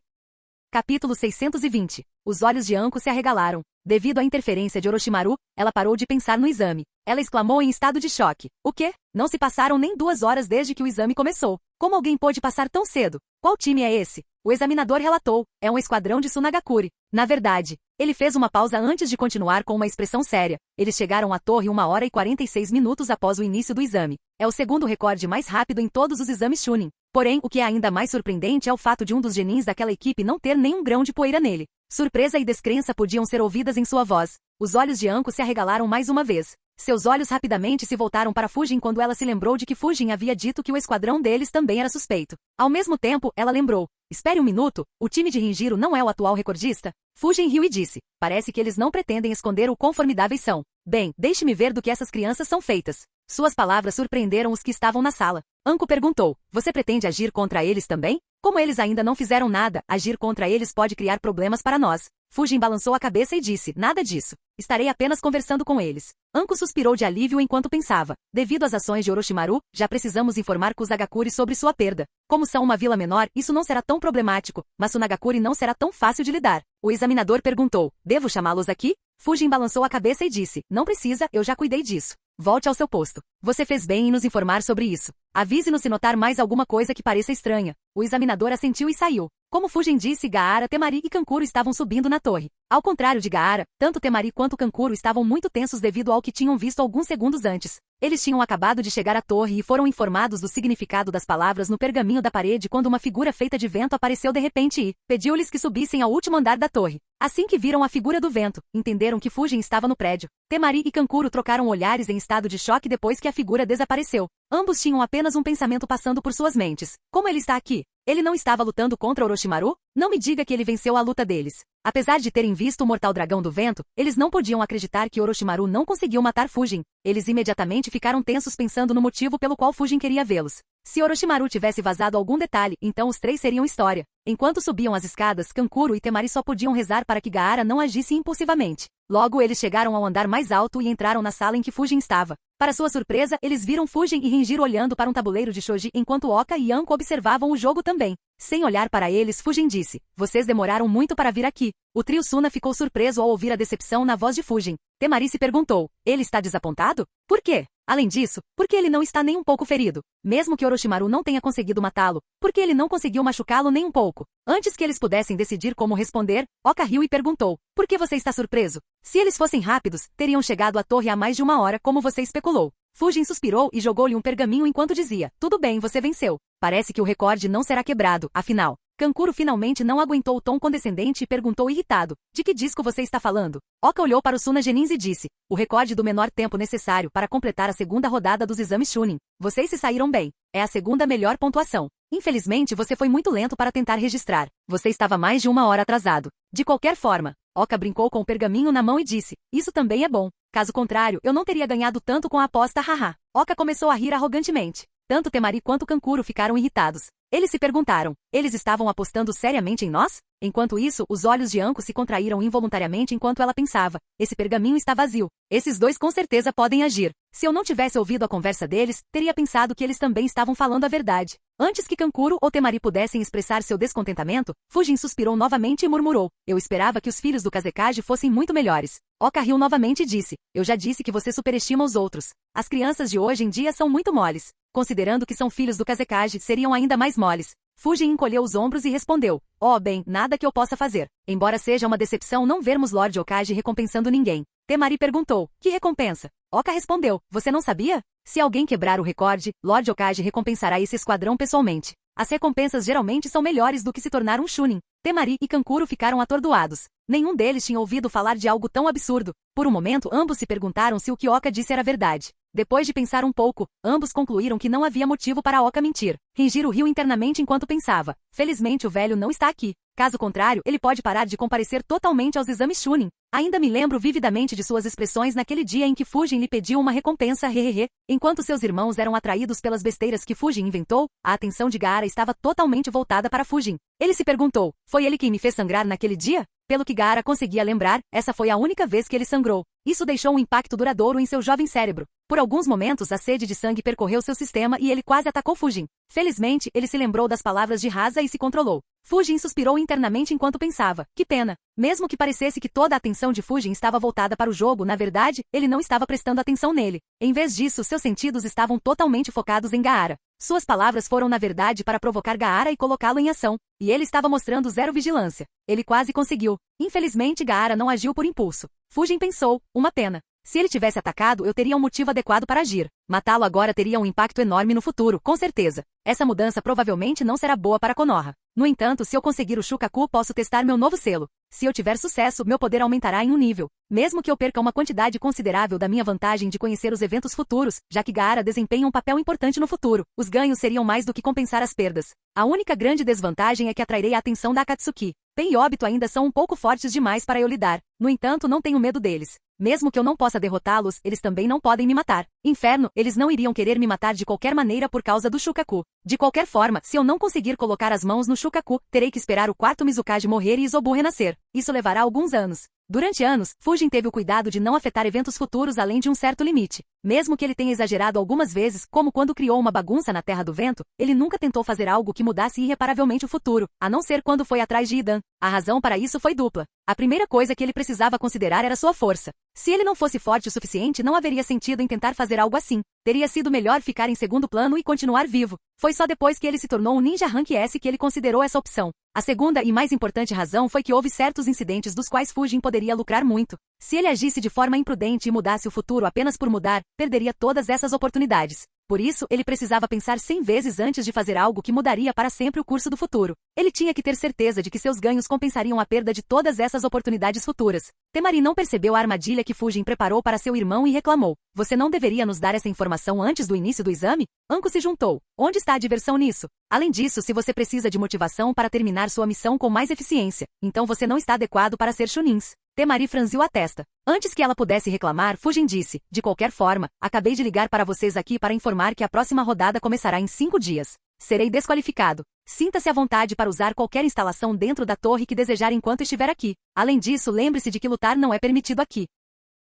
Capítulo 620. Os olhos de Anko se arregalaram. Devido à interferência de Orochimaru, ela parou de pensar no exame. Ela exclamou em estado de choque. O quê? Não se passaram nem 2 horas desde que o exame começou. Como alguém pôde passar tão cedo? Qual time é esse? O examinador relatou. É um esquadrão de Sunagakure. Na verdade, ele fez uma pausa antes de continuar com uma expressão séria. Eles chegaram à torre 1 hora e 46 minutos após o início do exame. É o segundo recorde mais rápido em todos os exames Chunin. Porém, o que é ainda mais surpreendente é o fato de um dos genins daquela equipe não ter nenhum grão de poeira nele. Surpresa e descrença podiam ser ouvidas em sua voz. Os olhos de Anko se arregalaram mais uma vez. Seus olhos rapidamente se voltaram para Fujin quando ela se lembrou de que Fujin havia dito que o esquadrão deles também era suspeito. Ao mesmo tempo, ela lembrou. Espere um minuto, o time de Renjiro não é o atual recordista? Fujin riu e disse. Parece que eles não pretendem esconder o quão formidáveis são. Bem, deixe-me ver do que essas crianças são feitas. Suas palavras surpreenderam os que estavam na sala. Anko perguntou, você pretende agir contra eles também? Como eles ainda não fizeram nada, agir contra eles pode criar problemas para nós. Fujin balançou a cabeça e disse, nada disso. Estarei apenas conversando com eles. Anko suspirou de alívio enquanto pensava. Devido às ações de Orochimaru, já precisamos informar Kusagakure sobre sua perda. Como são uma vila menor, isso não será tão problemático, mas Sunagakure não será tão fácil de lidar. O examinador perguntou, devo chamá-los aqui? Fujin balançou a cabeça e disse, não precisa, eu já cuidei disso. Volte ao seu posto. Você fez bem em nos informar sobre isso. Avise-nos se notar mais alguma coisa que pareça estranha. O examinador assentiu e saiu. Como Fujin disse, Gaara, Temari e Kankuro estavam subindo na torre. Ao contrário de Gaara, tanto Temari quanto Kankuro estavam muito tensos devido ao que tinham visto alguns segundos antes. Eles tinham acabado de chegar à torre e foram informados do significado das palavras no pergaminho da parede quando uma figura feita de vento apareceu de repente e pediu-lhes que subissem ao último andar da torre. Assim que viram a figura do vento, entenderam que Fujin estava no prédio. Temari e Kankuro trocaram olhares em estado de choque depois que a figura desapareceu. Ambos tinham apenas um pensamento passando por suas mentes. Como ele está aqui? Ele não estava lutando contra Orochimaru? Não me diga que ele venceu a luta deles. Apesar de terem visto o mortal dragão do vento, eles não podiam acreditar que Orochimaru não conseguiu matar Fujin. Eles imediatamente ficaram tensos pensando no motivo pelo qual Fujin queria vê-los. Se Orochimaru tivesse vazado algum detalhe, então os três seriam história. Enquanto subiam as escadas, Kankuro e Temari só podiam rezar para que Gaara não agisse impulsivamente. Logo eles chegaram ao andar mais alto e entraram na sala em que Fujin estava. Para sua surpresa, eles viram Fujin e Renjiro olhando para um tabuleiro de shogi enquanto Oka e Anko observavam o jogo também. Sem olhar para eles, Fujin disse: "Vocês demoraram muito para vir aqui." O trio Suna ficou surpreso ao ouvir a decepção na voz de Fujin. Temari se perguntou: "Ele está desapontado? Por quê? Além disso, por que ele não está nem um pouco ferido? Mesmo que Orochimaru não tenha conseguido matá-lo, por que ele não conseguiu machucá-lo nem um pouco?" Antes que eles pudessem decidir como responder, Oka riu e perguntou: "Por que você está surpreso? Se eles fossem rápidos, teriam chegado à torre há mais de uma hora, como você especulou." Fujin suspirou e jogou-lhe um pergaminho enquanto dizia: "Tudo bem, você venceu. Parece que o recorde não será quebrado, afinal." Kankuro finalmente não aguentou o tom condescendente e perguntou irritado: "De que disco você está falando?" Oka olhou para o Suna Genins e disse: "O recorde do menor tempo necessário para completar a segunda rodada dos exames Chunin. Vocês se saíram bem. É a segunda melhor pontuação. Infelizmente você foi muito lento para tentar registrar. Você estava mais de uma hora atrasado. De qualquer forma." Oka brincou com o pergaminho na mão e disse: "Isso também é bom. Caso contrário, eu não teria ganhado tanto com a aposta, haha." Oka começou a rir arrogantemente. Tanto Temari quanto Kankuro ficaram irritados. Eles se perguntaram: eles estavam apostando seriamente em nós? Enquanto isso, os olhos de Anko se contraíram involuntariamente enquanto ela pensava: esse pergaminho está vazio. Esses dois com certeza podem agir. Se eu não tivesse ouvido a conversa deles, teria pensado que eles também estavam falando a verdade. Antes que Kankuro ou Temari pudessem expressar seu descontentamento, Fujin suspirou novamente e murmurou: "Eu esperava que os filhos do Kazekage fossem muito melhores." Oka riu novamente e disse: "Eu já disse que você superestima os outros. As crianças de hoje em dia são muito moles. Considerando que são filhos do Kazekage, seriam ainda mais moles." Fujin encolheu os ombros e respondeu: "Oh bem, nada que eu possa fazer. Embora seja uma decepção não vermos Lord Okage recompensando ninguém." Temari perguntou: "Que recompensa?" Oka respondeu: "Você não sabia? Se alguém quebrar o recorde, Lord Okage recompensará esse esquadrão pessoalmente. As recompensas geralmente são melhores do que se tornar um Chunin." Temari e Kankuro ficaram atordoados. Nenhum deles tinha ouvido falar de algo tão absurdo. Por um momento, ambos se perguntaram se o que Oka disse era verdade. Depois de pensar um pouco, ambos concluíram que não havia motivo para Oka mentir. Renjiro riu internamente enquanto pensava: "Felizmente o velho não está aqui. Caso contrário, ele pode parar de comparecer totalmente aos exames Chunin." Ainda me lembro vividamente de suas expressões naquele dia em que Fujin lhe pediu uma recompensa, hehehe. Enquanto seus irmãos eram atraídos pelas besteiras que Fujin inventou, a atenção de Gaara estava totalmente voltada para Fujin. Ele se perguntou: "Foi ele quem me fez sangrar naquele dia?" Pelo que Gaara conseguia lembrar, essa foi a única vez que ele sangrou. Isso deixou um impacto duradouro em seu jovem cérebro. Por alguns momentos a sede de sangue percorreu seu sistema e ele quase atacou Fujin. Felizmente, ele se lembrou das palavras de Rasa e se controlou. Fujin suspirou internamente enquanto pensava: "Que pena." Mesmo que parecesse que toda a atenção de Fujin estava voltada para o jogo, na verdade, ele não estava prestando atenção nele. Em vez disso, seus sentidos estavam totalmente focados em Gaara. Suas palavras foram na verdade para provocar Gaara e colocá-lo em ação. E ele estava mostrando zero vigilância. Ele quase conseguiu. Infelizmente, Gaara não agiu por impulso. Fujin pensou: "Uma pena. Se ele tivesse atacado, eu teria um motivo adequado para agir. Matá-lo agora teria um impacto enorme no futuro, com certeza. Essa mudança provavelmente não será boa para Konoha. No entanto, se eu conseguir o Shukaku, posso testar meu novo selo. Se eu tiver sucesso, meu poder aumentará em um nível. Mesmo que eu perca uma quantidade considerável da minha vantagem de conhecer os eventos futuros, já que Gaara desempenha um papel importante no futuro, os ganhos seriam mais do que compensar as perdas. A única grande desvantagem é que atrairei a atenção da Akatsuki. Pen e Obito ainda são um pouco fortes demais para eu lidar. No entanto, não tenho medo deles. Mesmo que eu não possa derrotá-los, eles também não podem me matar. Inferno, eles não iriam querer me matar de qualquer maneira por causa do Shukaku. De qualquer forma, se eu não conseguir colocar as mãos no Shukaku, terei que esperar o quarto Mizukage morrer e Izobu renascer. Isso levará alguns anos. Durante anos, Fujin teve o cuidado de não afetar eventos futuros além de um certo limite. Mesmo que ele tenha exagerado algumas vezes, como quando criou uma bagunça na Terra do Vento, ele nunca tentou fazer algo que mudasse irreparavelmente o futuro, a não ser quando foi atrás de Idan. A razão para isso foi dupla. A primeira coisa que ele precisava considerar era sua força. Se ele não fosse forte o suficiente, não haveria sentido em tentar fazer algo assim. Teria sido melhor ficar em segundo plano e continuar vivo. Foi só depois que ele se tornou um ninja Rank S que ele considerou essa opção. A segunda e mais importante razão foi que houve certos incidentes dos quais Fujin poderia lucrar muito. Se ele agisse de forma imprudente e mudasse o futuro apenas por mudar, perderia todas essas oportunidades. Por isso, ele precisava pensar 100 vezes antes de fazer algo que mudaria para sempre o curso do futuro. Ele tinha que ter certeza de que seus ganhos compensariam a perda de todas essas oportunidades futuras. Temari não percebeu a armadilha que Fujin preparou para seu irmão e reclamou. Você não deveria nos dar essa informação antes do início do exame? Anko se juntou. Onde está a diversão nisso? Além disso, se você precisa de motivação para terminar sua missão com mais eficiência, então você não está adequado para ser Chunins. Temari franziu a testa. Antes que ela pudesse reclamar, Fujin disse, de qualquer forma, acabei de ligar para vocês aqui para informar que a próxima rodada começará em 5 dias. Serei desqualificado. Sinta-se à vontade para usar qualquer instalação dentro da torre que desejar enquanto estiver aqui. Além disso, lembre-se de que lutar não é permitido aqui.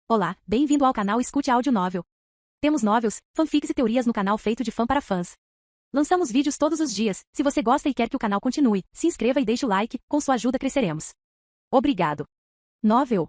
Olá, bem-vindo ao canal Escute Áudio Novel. Temos novels, fanfics e teorias no canal feito de fã para fãs. Lançamos vídeos todos os dias. Se você gosta e quer que o canal continue, se inscreva e deixe o like, com sua ajuda cresceremos. Obrigado. Novel.